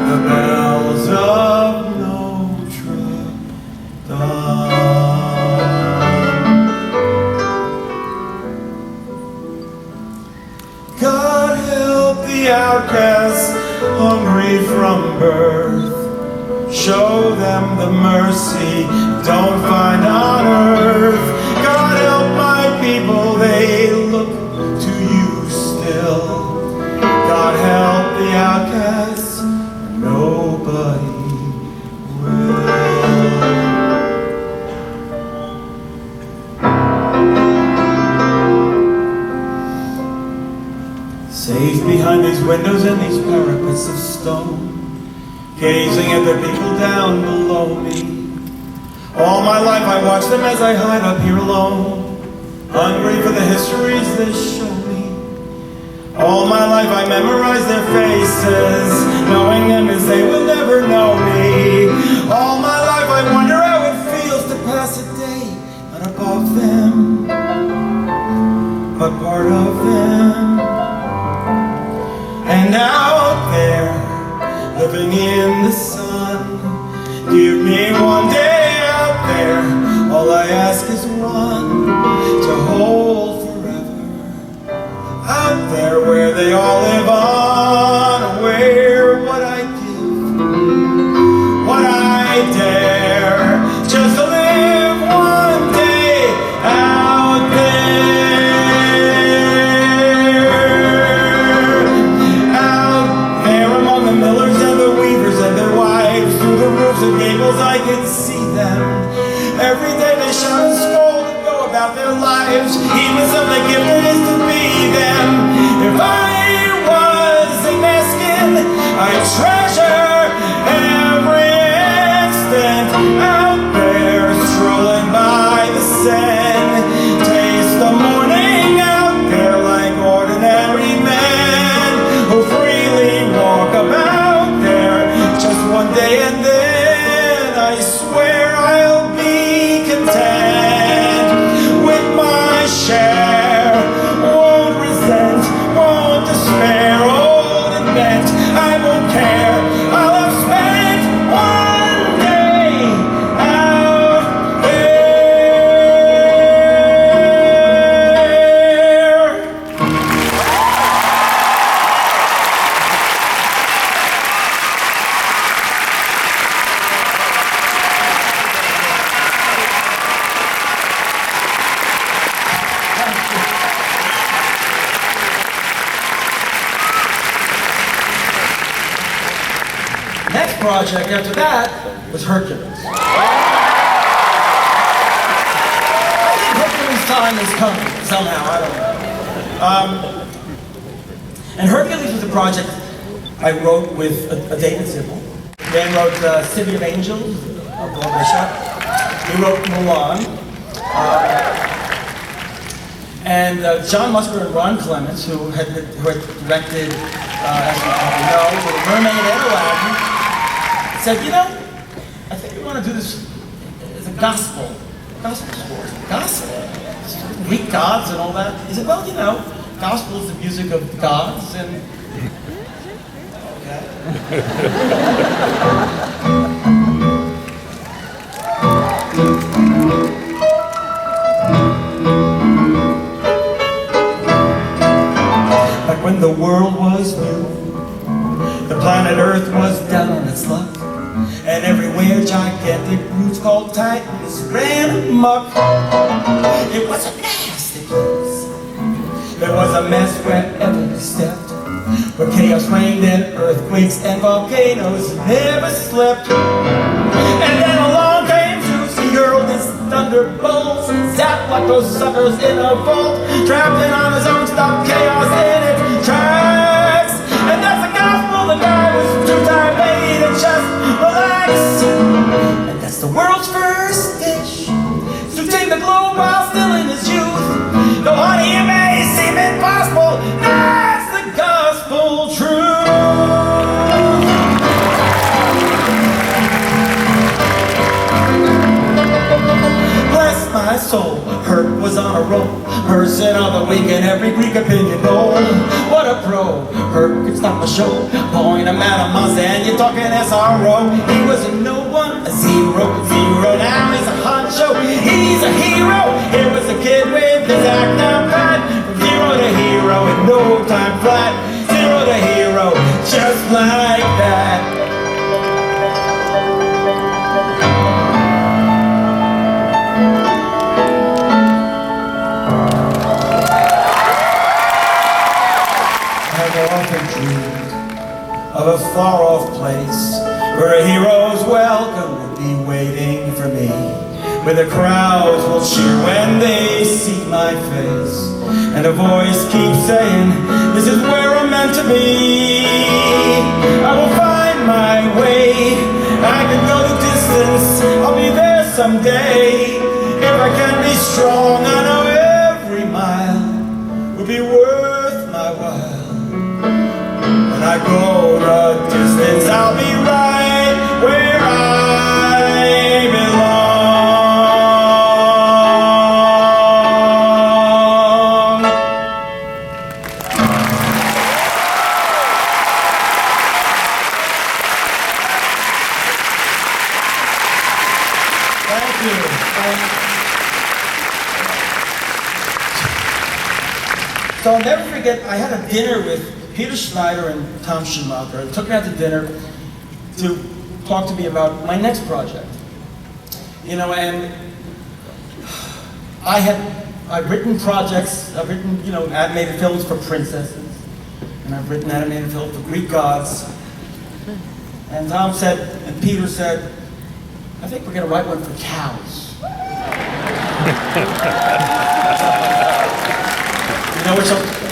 of Notre Dame. God help the outcasts, hungry from birth. Show them the mercy don't find on earth. God help my people, they look to you still. God help the outcasts, nobody will. Safe behind these windows and these parapets of stone, gazing at the people down below me. All my life I watch them as I hide up here alone, hungry for the histories they show me. All my life I memorize their faces, knowing them as they will never know me. All my life I wonder how it feels to pass a day not above them, but part of them. And out there, living in the sun, give me one day out there. All I ask is one to hold forever. Out there where they all live unaware what I give, what I dare, just to live one day out there. Out there among the millers and the weavers and their wives, through the roofs and gables I can see them. Every day they shout and scold and go about their lives, heedless of the gift it is to be them. If I was a Meskin, I'd treasure every instant out there, strolling by the Seine. Taste the morning out there like ordinary men who freely walk about there. Just one day and then I swear I'll be content with my share. Won't resent, won't despair, old and bent, I won't care. I'll have spent one day out there. Next project after that was Hercules. I think Hercules' time is coming somehow, I don't know. And Hercules was a project I wrote with a David Zippel. Dan wrote City of Angels, a Broadway show. He wrote Mulan. And John Musker and Ron Clements, who had directed, as you probably know, Mermaid and Aladdin, said, you know, I think we want to do this as a gospel score. Gospel? Greek gods and all that. He said, well, you know, gospel is the music of the gods, and... Okay. Like when the world was new, the planet Earth was down on its luck, and everywhere gigantic brutes called titans ran amok. It was a nasty place. There was a mess wherever you stepped, where chaos reigned and earthquakes and volcanoes never slept. And then along came Zeus, he hurled his thunderbolts and zapped like those suckers in a vault, trapped in on his own, stopped chaos in its tracks. And that's the gospel, the guy was two-time made and just relax. And that's the world's first dish to take the globe while still in his youth. Though honey, it may seem impossible, that's the gospel another week in every Greek opinion poll. What a pro, Herc, it's not my show. Point him at a monster and you're talking SRO. He was a no one, a zero, now he's a honcho. He's a hero, here was a kid with his act now pat. From zero to hero in no time flat. Zero to hero, just like that. Of a far-off place where a hero's welcome will be waiting for me, where the crowds will cheer when they see my face, and a voice keeps saying, this is where I'm meant to be. I will find my way, I can go the distance, I'll be there someday. If I can be strong, I know every mile will be worth my while. When I go the distance, I'll be right where I belong. Thank you. So I'll never forget, I had a dinner with Peter Schneider and Tom Schumacher, and took me out to dinner to talk to me about my next project. You know, and I've written projects, I've written, you know, animated films for princesses, and I've written animated films for Greek gods. And Tom said, and Peter said, I think we're gonna write one for cows. You know,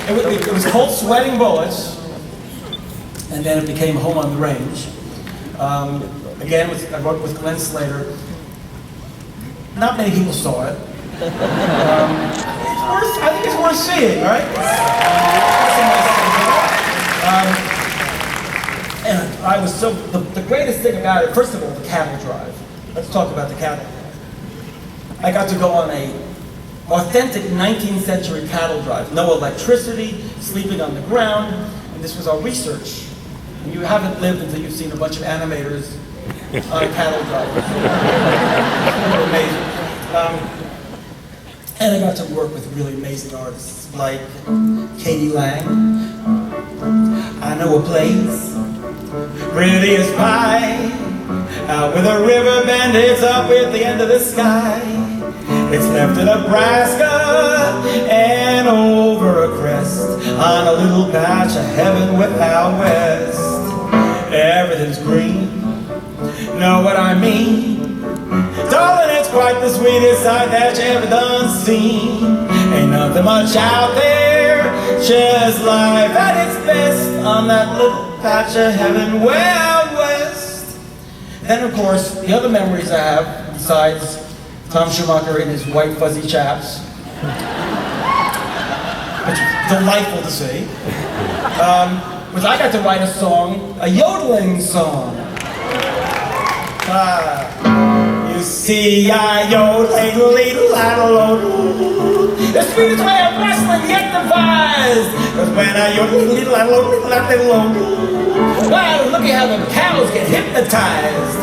it was called Sweating Bullets, and then it became Home on the Range. Again, I wrote with Glenn Slater. Not many people saw it. I think it's worth seeing, right? And I was so, the greatest thing about it, first of all, the cattle drive. Let's talk about the cattle drive. I got to go on a authentic 19th century cattle drive. No electricity, sleeping on the ground, and this was our research. And you haven't lived until you've seen a bunch of animators on a cattle drive. Amazing. And I got to work with really amazing artists like Katie Lang. I know a place, pretty as pie, out with a river bend, it's up at the end of the sky. It's left in Nebraska and over a crest on a little patch of heaven without west. Everything's green, know what I mean? Darling, it's quite the sweetest sight that you ever done seen. Ain't nothing much out there, just life at its best on that little patch of heaven way out west. Then, of course, the other memories I have, besides Tom Schumacher in his white fuzzy chaps, which was delightful to see, was I got to write a song, a yodeling song. You see, I yodel, the sweetest way of wrestling yet devised. Cause when I yodel, wow, look at how the cows get hypnotized.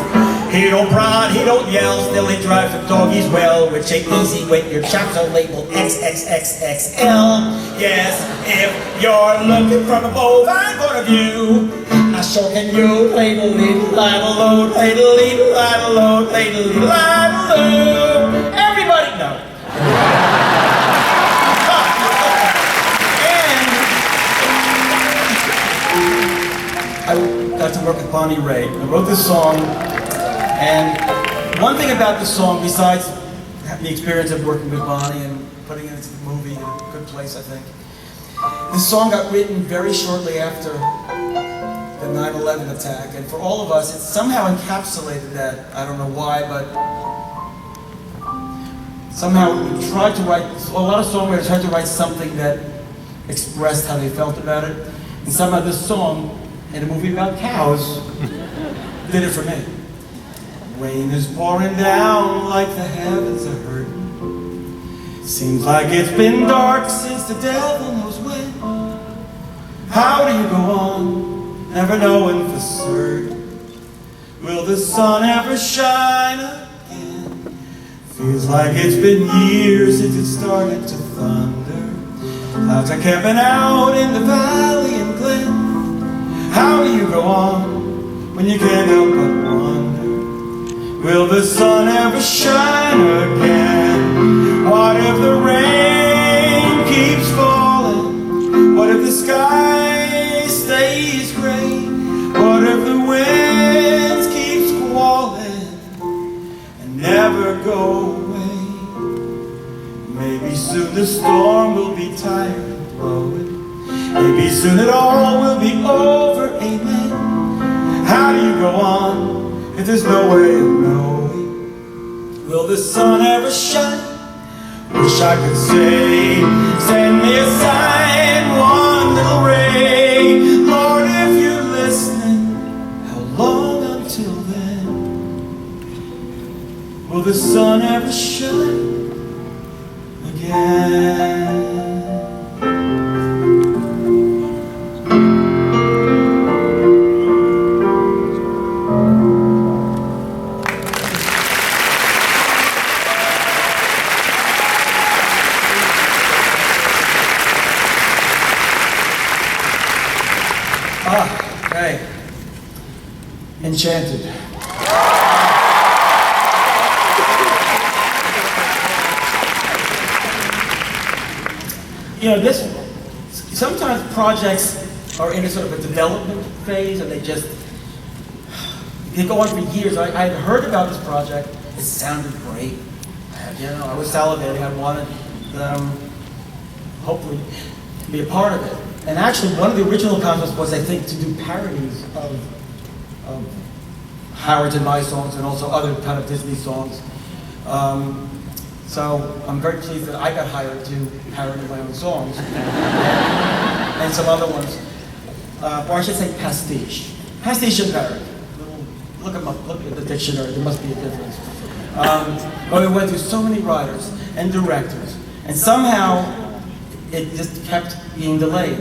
He don't prod, he don't yell, still he drives the doggies well, which ain't easy when your chops are labeled XXXXL. Yes, if you're looking from a bovine point of view, I sure can you ladle, ladle, ladle, ladle, ladle, ladle. Everybody know. And I got to work with Bonnie Raitt. I wrote this song. And one thing about the song, besides the experience of working with Bonnie and putting it into the movie, in a good place, I think, this song got written very shortly after the 9/11 attack, and for all of us, it somehow encapsulated that. I don't know why, but somehow we tried to write, a lot of songwriters tried to write something that expressed how they felt about it, and somehow this song, in a movie about cows, did it for me. Rain is pouring down like the heavens are hurting. Seems like it's been dark since the devil knows when. How do you go on, never knowing for certain? Will the sun ever shine again? Feels like it's been years since it started to thunder. Clouds are camping out in the valley and glen. How do you go on when you can't help but wonder? Will the sun ever shine again? What if the rain keeps falling? What if the sky stays gray? What if the winds keep squalling and never go away? Maybe soon the storm will be tired of blowing. Maybe soon it all will be over, amen. How do you go on if there's no way of knowing? Will the sun ever shine? Wish I could say, send me a sign, one little ray. Lord, if you're listening, how long until then? Will the sun ever shine again? Okay. Enchanted. You know, sometimes projects are in a sort of a development phase and they go on for years. I had heard about this project. It sounded great. You know, I was salivating. I wanted hopefully to be a part of it. And actually, one of the original concepts was, I think, to do parodies of Howard's and my songs, and also other kind of Disney songs. So I'm very pleased that I got hired to parody my own songs, and some other ones. Or I should say pastiche. Pastiche and parody. Look them up, look at the dictionary, there must be a difference. But we went through so many writers and directors, and somehow it just kept being delayed.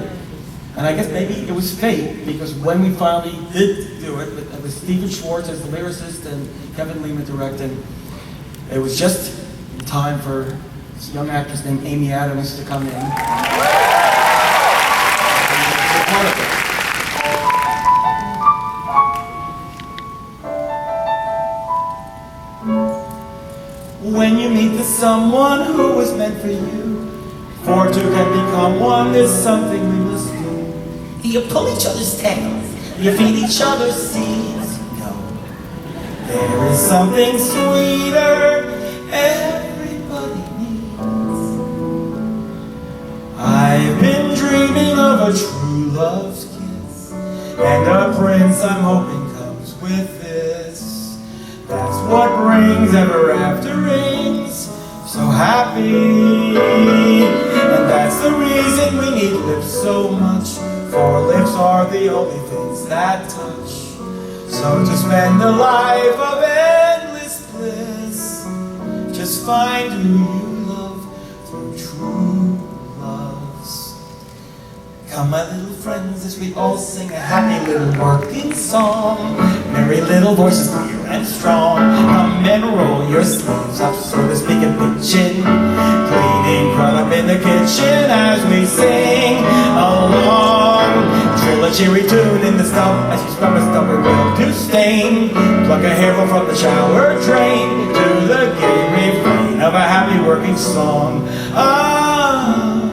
And I guess maybe it was fate, because when we finally did do it, with Stephen Schwartz as the lyricist and Kevin Lehman directing, it was just time for this young actress named Amy Adams to come in. When you meet the someone who was meant for you, for two can become one, there's something we must do. You pull each other's tails, you feed each other's seeds. No, there is something sweeter everybody needs. I've been dreaming of a true love's kiss, and a prince I'm hoping comes with this. That's what brings ever after rings, so happy. And that's the reason we need lips so much, for lips are the only things that touch. So to spend a life of endless bliss, just find who you love through true loves. Come my little friends, as we all sing a happy little working song. Merry little voices, clear and strong. Come and roll your sleeves up, so to speak, and pitch in. Cleaning crud up in the kitchen as we sing along. Trill a cheery tune in the stump as you scrub a stubborn will to stain. Pluck a hairful from the shower drain to the gay refrain of a happy working song. Ah,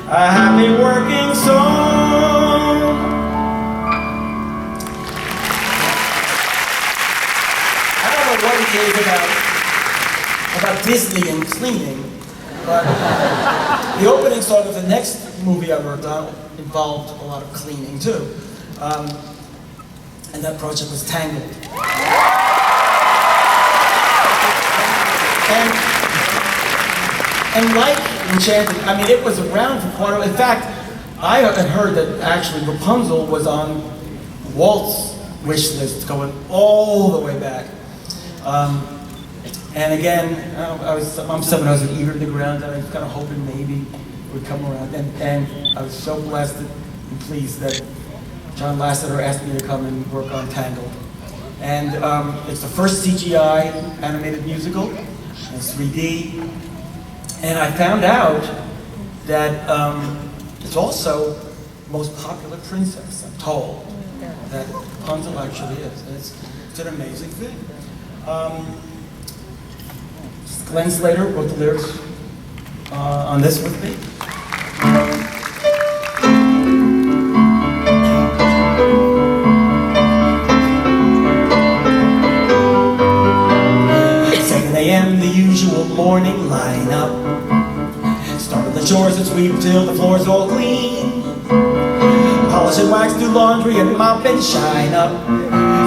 a happy working song. I don't know what it is about Disney and cleaning, but the opening song of the next movie I worked on involved a lot of cleaning too. And that project was Tangled. And like Enchanted, I mean, it was around for quite a while. In fact, I had heard that actually Rapunzel was on Walt's wish list going all the way back. And again, I'm someone who has an ear to the ground, and I was kind of hoping maybe it would come around. And I was so blessed and pleased that John Lasseter asked me to come and work on Tangled. And it's the first CGI animated musical. It's 3D. And I found out that it's also the most popular princess, I'm told, that Rapunzel actually is. And it's an amazing thing. Glenn Slater wrote the lyrics on this with me. The usual morning lineup. Start with the chores and sweep till the floor's all clean. Polish and wax, do laundry and mop and shine up.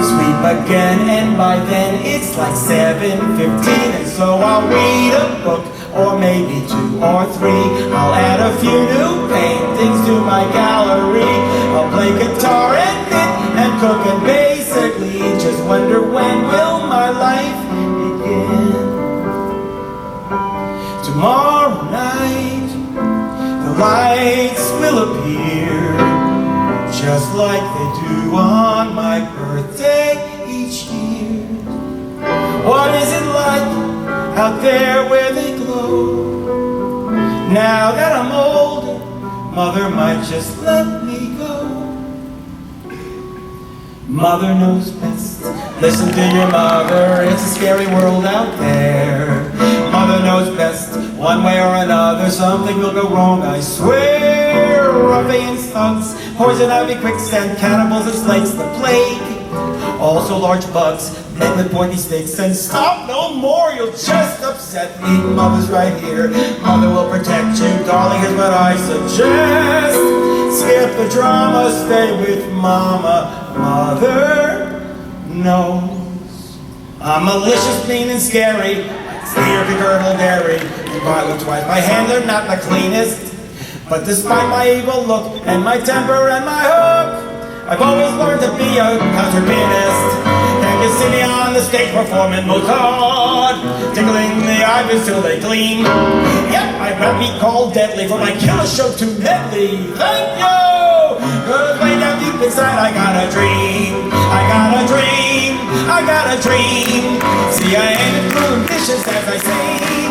Sweep again, and by then it's like 7:15. And so I'll read a book, or maybe 2 or 3. I'll add a few new paintings to my gallery. I'll play guitar and knit and cook and basically just wonder when will my life begin. Tomorrow night, the lights will appear, just like they do on my birthday each year. What is it like out there where they glow? Now that I'm older, Mother might just let me go. Mother knows best. Listen to your mother, it's a scary world out there. Mother knows best, one way or another, something will go wrong, I swear. Ruffians, thugs, poison ivy, quicksand, cannibals and snakes, the plague. Also large bugs, men with pointy sticks, and stop no more, you'll just upset me. Mother's right here, Mother will protect you. Darling, here's what I suggest. Skip the drama, stay with Mama. Mother knows I'm malicious, mean, and scary. Sneer, curdle, dairy, and violent twice. My hands are not the cleanest, but despite my evil look and my temper and my hook, I've always learned to be a concert pianist. And you see me on the stage performing Mozart, tickling the ivories till they gleam. Yep, I might be called deadly for my killer show too deadly. Thank you! 'Cause way down deep inside I got a dream. I got a dream. I got a dream. See, I ain't as ambitious as I seem.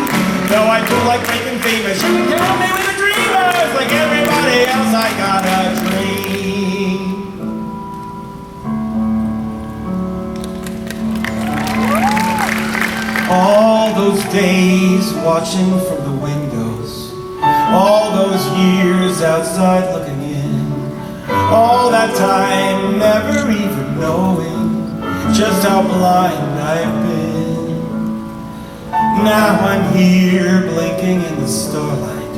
Though I do like making famous, you can count me with the dreamers. Like everybody else, I got a dream. All those days watching from the windows, all those years outside looking in, all that time never even knowing just how blind I've been. Now I'm here blinking in the starlight.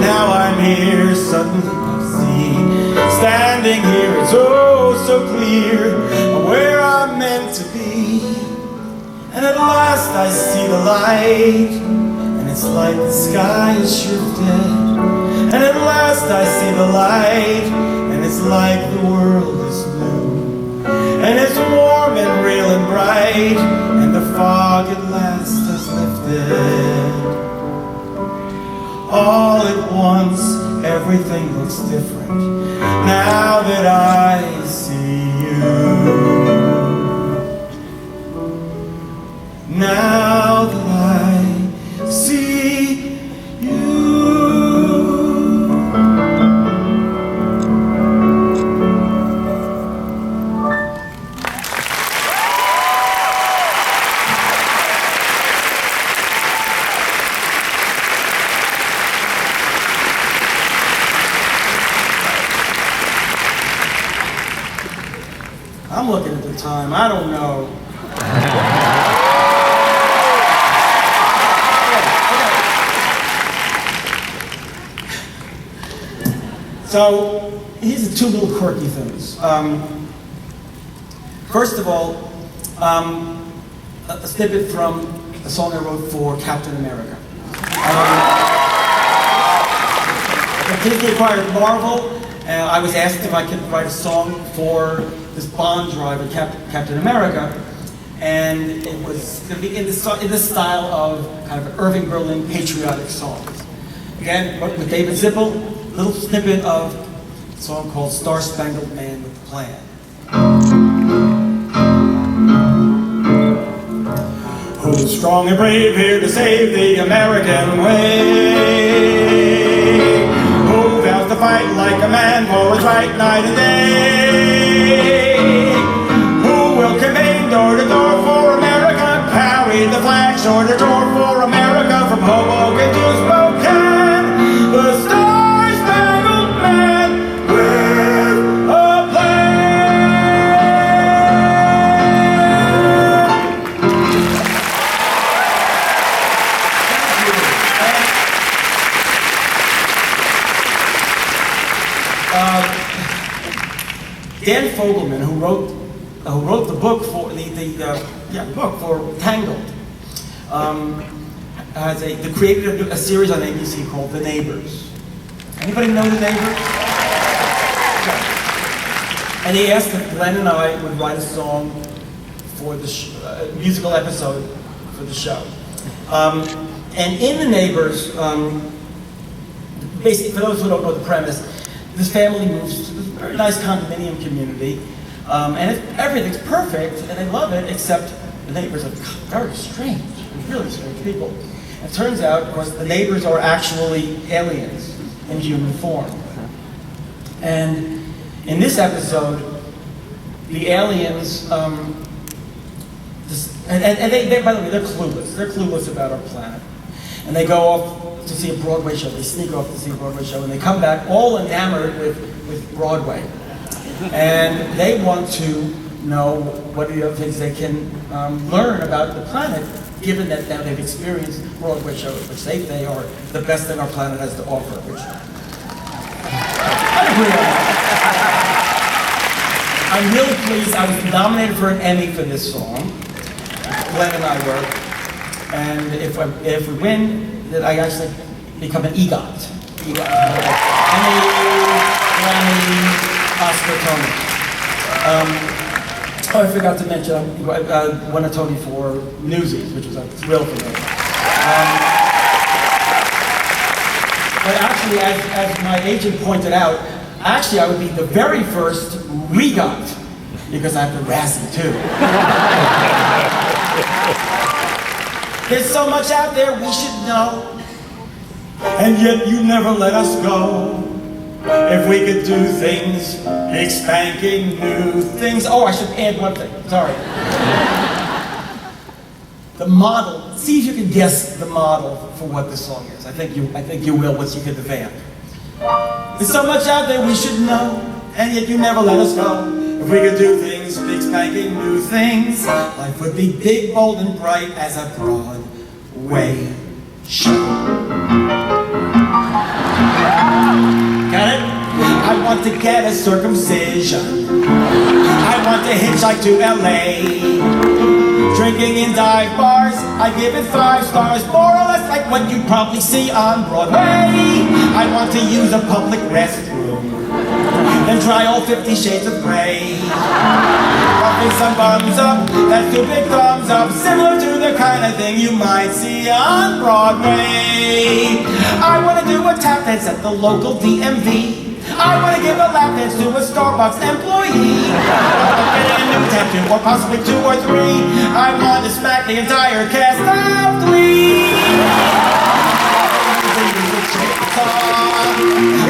Now I'm here suddenly I see. Standing here it's oh so clear where I'm meant to be. And at last I see the light, and it's like the sky is shifted. And at last I see the light, and it's like the world is new. And it's warm and real and bright, and the fog at last has lifted. All at once, everything looks different, now that I see you. Now that I see you. I'm looking at the time, I don't know. So, here's the 2 little quirky things. First of all, a snippet from a song I wrote for Captain America. When Disney acquired Marvel, I was asked if I could write a song for this Bond driver, Captain America. And it was going to be in the style of kind of an Irving Berlin patriotic songs. Again, with David Zippel, a little snippet of a song called Star Spangled Man with a Plan. Who's strong and brave here to save the American way? Who vows to fight like a man for his right night and day? Who will campaign door to door for America? Carry the flag shore to door for America from Hoboken to Spokane. The Star-Spangled Man with a Dan Fogelman, who wrote the book for the book for Tangled, created a series on ABC called The Neighbors. Anybody know The Neighbors? And he asked if Glenn and I would write a song for the musical episode for the show. And in The Neighbors, basically, for those who don't know the premise, this family moves to this very nice condominium community, and everything's perfect, and they love it, except the neighbors are very strange, really strange people. It turns out, of course, the neighbors are actually aliens in human form. And in this episode, the aliens, and they, by the way, they're clueless. They're clueless about our planet. And they go off to see a Broadway show. They sneak off to see a Broadway show, and they come back all enamored with Broadway. And they want to know what are the other things they can learn about the planet, given that now they've experienced Broadway shows, which they are the best that our planet has to offer. Which I agree on that. I'm really pleased. I was nominated for an Emmy for this song. Glenn and I were. And if we win, that I actually become an EGOT. Emmy, Grammy, Oscar, Tony. I forgot to mention, I won a Tony for Newsies, which was a thrill for me. But actually, as my agent pointed out, actually I would be the very first REGOT, because I have the Razzie too. There's so much out there we should know, and yet you never let us go. If we could do things, big spanking new things. Oh, I should add one thing, sorry. The model, see if you can guess the model for what this song is. I think you will once you hear the vamp. There's so much out there we should know, and yet you never let us go. If we could do things, big spanking new things, life would be big, bold, and bright as a Broadway show. Got it? I want to get a circumcision. I want to hitchhike to LA. Drinking in dive bars, I give it 5 stars, more or less like what you'd probably see on Broadway. I want to use a public restroom and try all 50 shades of gray. Rubbing some bums up, that's 2 big thumbs up, similar to the kind of thing you might see on Broadway. I want to do a tap dance at the local DMV. I want to give a lap dance to a Starbucks employee. Get a new tattoo, or possibly 2 or 3. I want to smack the entire cast of Glee.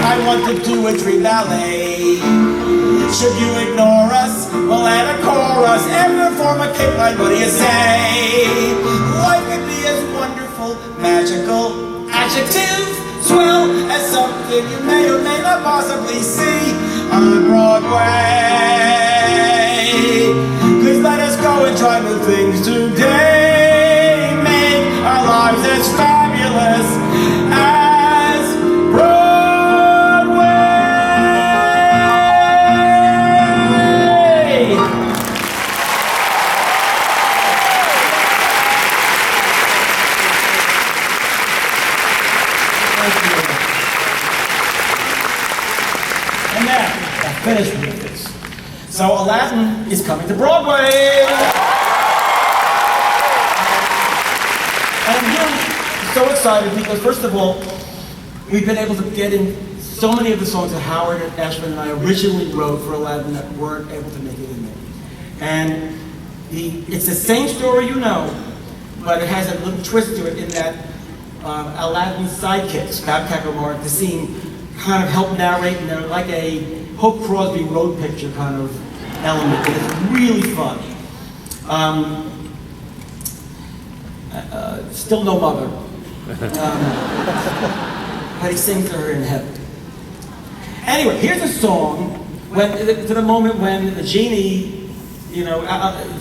I want to do a dream ballet. Should you ignore us, we'll add a chorus and perform a cake line. What do you say? Life could be as wonderful, magical, adjective, swell as something you may or may not possibly see on Broadway. Please let us go and try new things today. Make our lives as fabulous as Broadway. And now, I finished with this. So Aladdin is coming to Broadway. so excited because, first of all, we've been able to get in so many of the songs that Howard Ashman and I originally wrote for Aladdin that weren't able to make it in there. And it's the same story you know, but it has a little twist to it in that Aladdin's sidekicks, Babcock and Mark, the scene, kind of help narrate, and they're like a Hope Crosby road picture kind of element, and it's really fun. Still no mother. But he sings to her in heaven. Anyway, here's a song to the moment when the genie,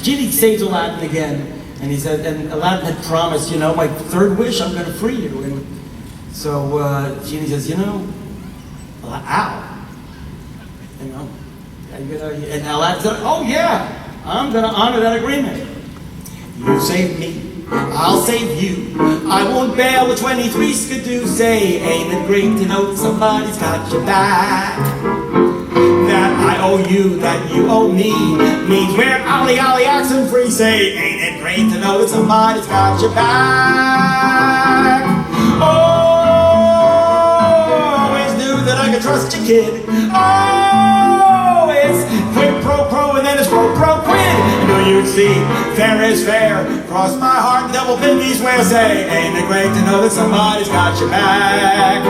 genie saves Aladdin again, and he said, and Aladdin had promised, my third wish, I'm going to free you. And so genie says, ow, and Aladdin said, oh yeah, I'm going to honor that agreement. You saved me, I'll save you. I won't bail the 23 skidoo. Say, ain't it great to know somebody's got your back? That I owe you, that you owe me, means we're ollie ollie oxen free. Say, ain't it great to know that somebody's got your back? Oh, always knew that I could trust you, kid. Oh, it's quid pro quo and then it's pro quid. I knew you'd see fair is fair. Cross my heart and double pinky swear. Say, ain't it great to know that somebody's got your back?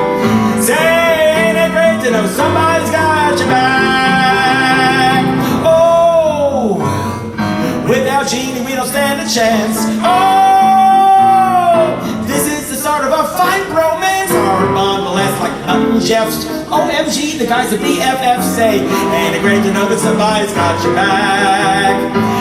Say, ain't it great to know somebody's got your back? Oh, without Genie we don't stand a chance. Oh, this is the start of a fine romance. Our bond will last like nothing Jeff's. OMG, the guys at BFF say, ain't it great to know that somebody's got your back?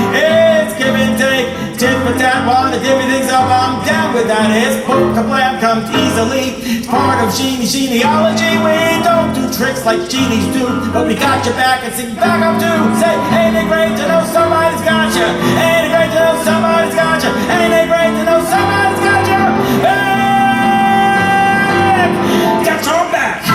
It's give and take, tit for tat, wanna divvy things up, I'm down with that. It's Pocahontas comes easily, it's part of genealogy. We don't do tricks like genies do, but we got your back and sing back up too. Say, ain't it great to know somebody's got you? Ain't it great to know somebody's got you? Ain't it great to know somebody's got you? Got your back.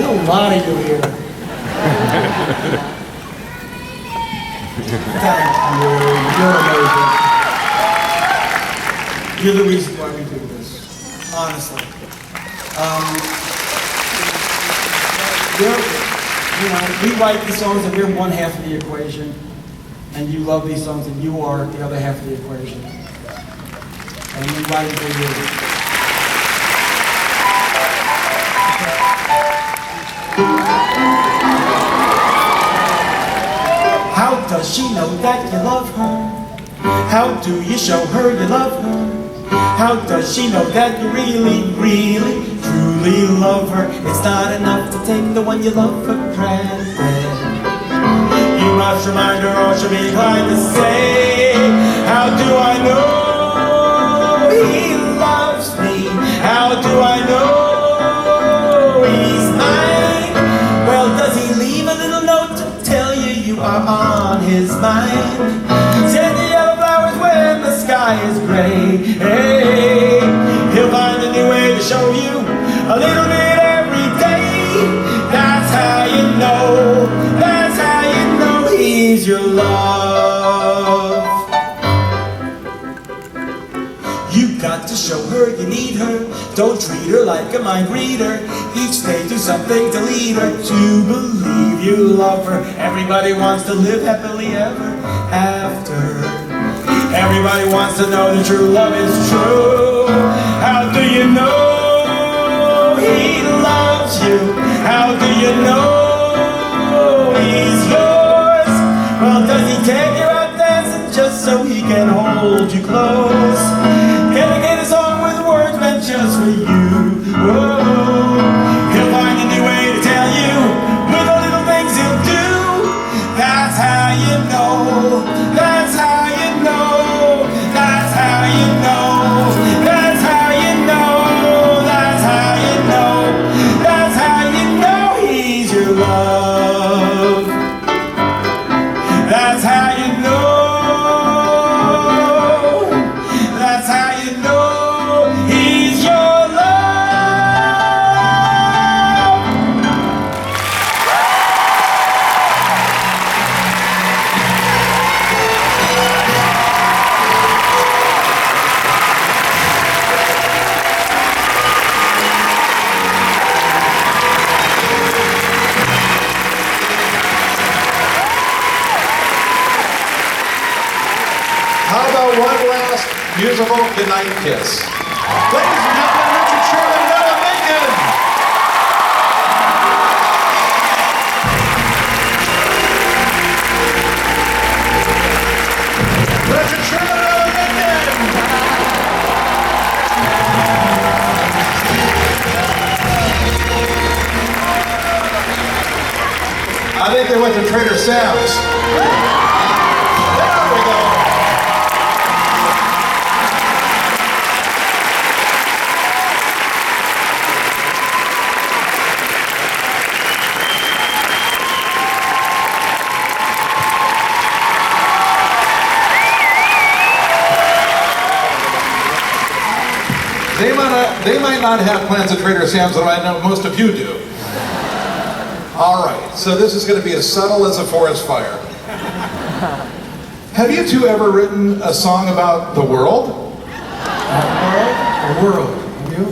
A lot of you here. Thank you. You're amazing. You're the reason why we do this, honestly. We write these songs and we're one half of the equation, and you love these songs and you are the other half of the equation. And we write it for you. How does she know that you love her? How do you show her you love her? How does she know that you really, really, truly love her? It's not enough to take the one you love for granted. You must remind her or she'll be inclined to say, how do I know he loves me? How do I know he's mine? Well, does he leave a little note to tell you you are on his mind? Send the yellow flowers when the sky is gray. Hey, he'll find a new way to show you a little bit every day. That's how you know. That's how you know he's your love. You got to show her you need her. Don't treat her like a mind reader. Each day do something to lead her to believe you love her. Everybody wants to live happily ever after. Everybody wants to know that true love is true. How do you know he loves you? How do you know he's yours? Well, does he take you out dancing just so he can hold you close? love. That's how you know. That's how you know he's your love. How about one last musical goodnight kiss? Ladies and gentlemen, Richard Sherman and Aladdin and Newsies. Richard Sherman and Aladdin and Newsies. I think they went to Trader Sam's. There we go. They might not have plans at Trader Sam's, but I know most of you do. All right, so this is going to be as subtle as a forest fire. Have you two ever written a song about the world? The world. Have you?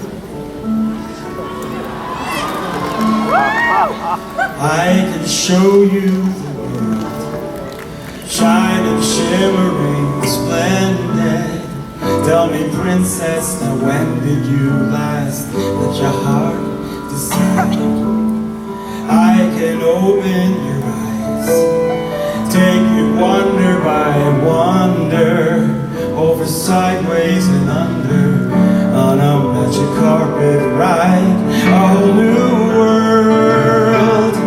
I can show you the world, shining, shimmering, splendid. Tell me, princess, now when did you last let your heart decide? I can open your eyes, take you wonder by wonder, over, sideways, and under, on a magic carpet ride. A whole new world, a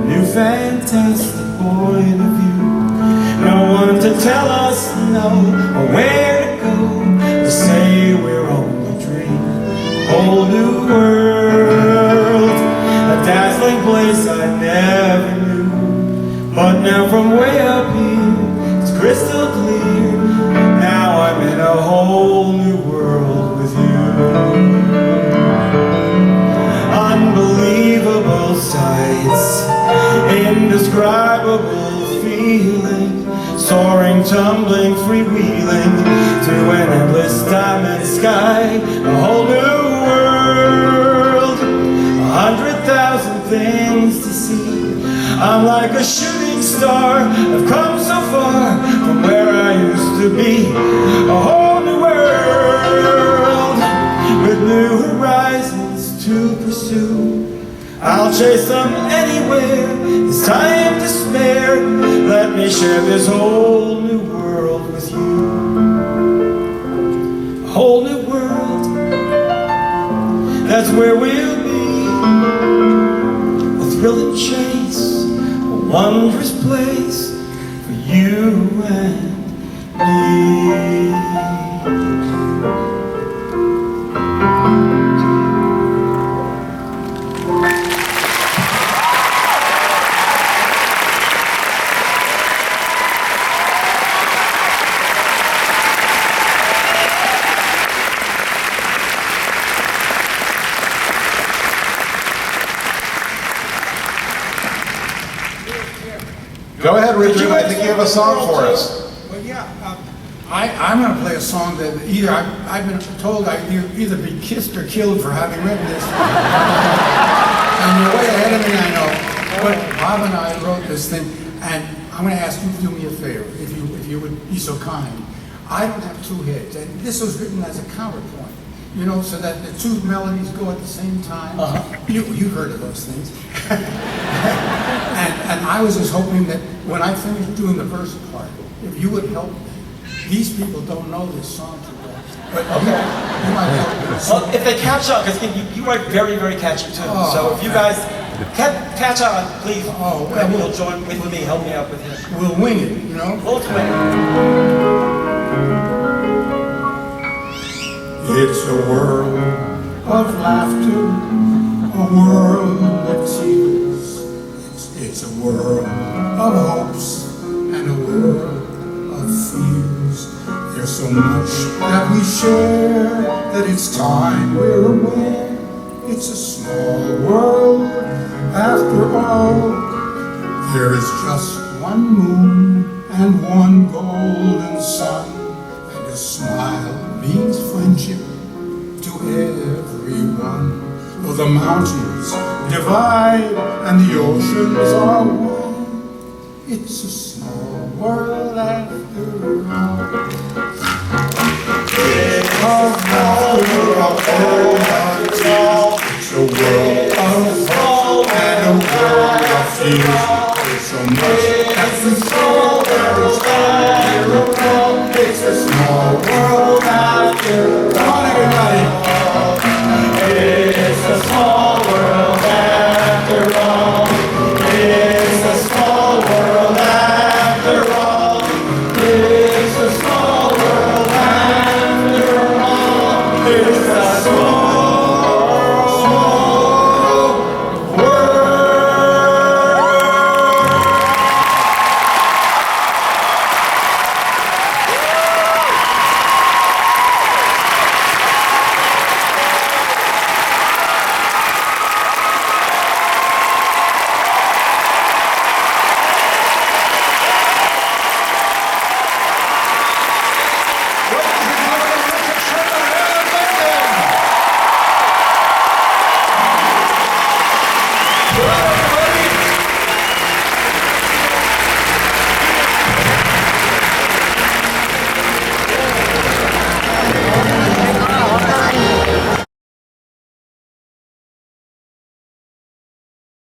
new fantastic point of view. No one to tell us no, or where to go, to say we're only dreaming. Whole new world, a dazzling place I never knew. But now from way up here, it's crystal clear. Now I'm in a whole new world with you. Unbelievable sights, indescribable feeling, soaring, tumbling, freewheeling through an endless diamond sky. A whole new world, 100,000 things to see. I'm like a shooting star, I've come so far from where I used to be. A whole new world, with new horizons to pursue. I'll chase them anywhere, there's time to spare. Let me share this whole new world with you. A whole new world, that's where we'll be. A thrilling chase, a wondrous place for you and me. Go ahead, Richard. I think you have a song for us. Well, yeah. I'm going to play a song that I've been told I either be kissed or killed for having written this. And you're way ahead of me, I know. But Bob and I wrote this thing, and I'm going to ask you to do me a favor, if you would be so kind. I don't have two heads, and this was written as a counterpoint. You know, so that the two melodies go at the same time. You've heard of those things. and I was just hoping that when I finished doing the verse part, if you would help me. These people don't know this song too well. But you might help me. Well, if they catch on, because you write very, very catchy too. So if you guys catch on, please, maybe you'll join with me, help me out with it. We'll wing it, you know? Let's wing it. It's a world of laughter, a world of tears. It's It's a world of hopes and a world of fears. There's so much that we share that it's time we're aware. It's a small world after all. There is just one moon and one golden sun, and a smile means friendship to everyone. Though the mountains divide and the oceans are one, it's a small world after all. It's a world of hope and a world of fears. There's so much that we feel that it's time we're around. It's a small world after all.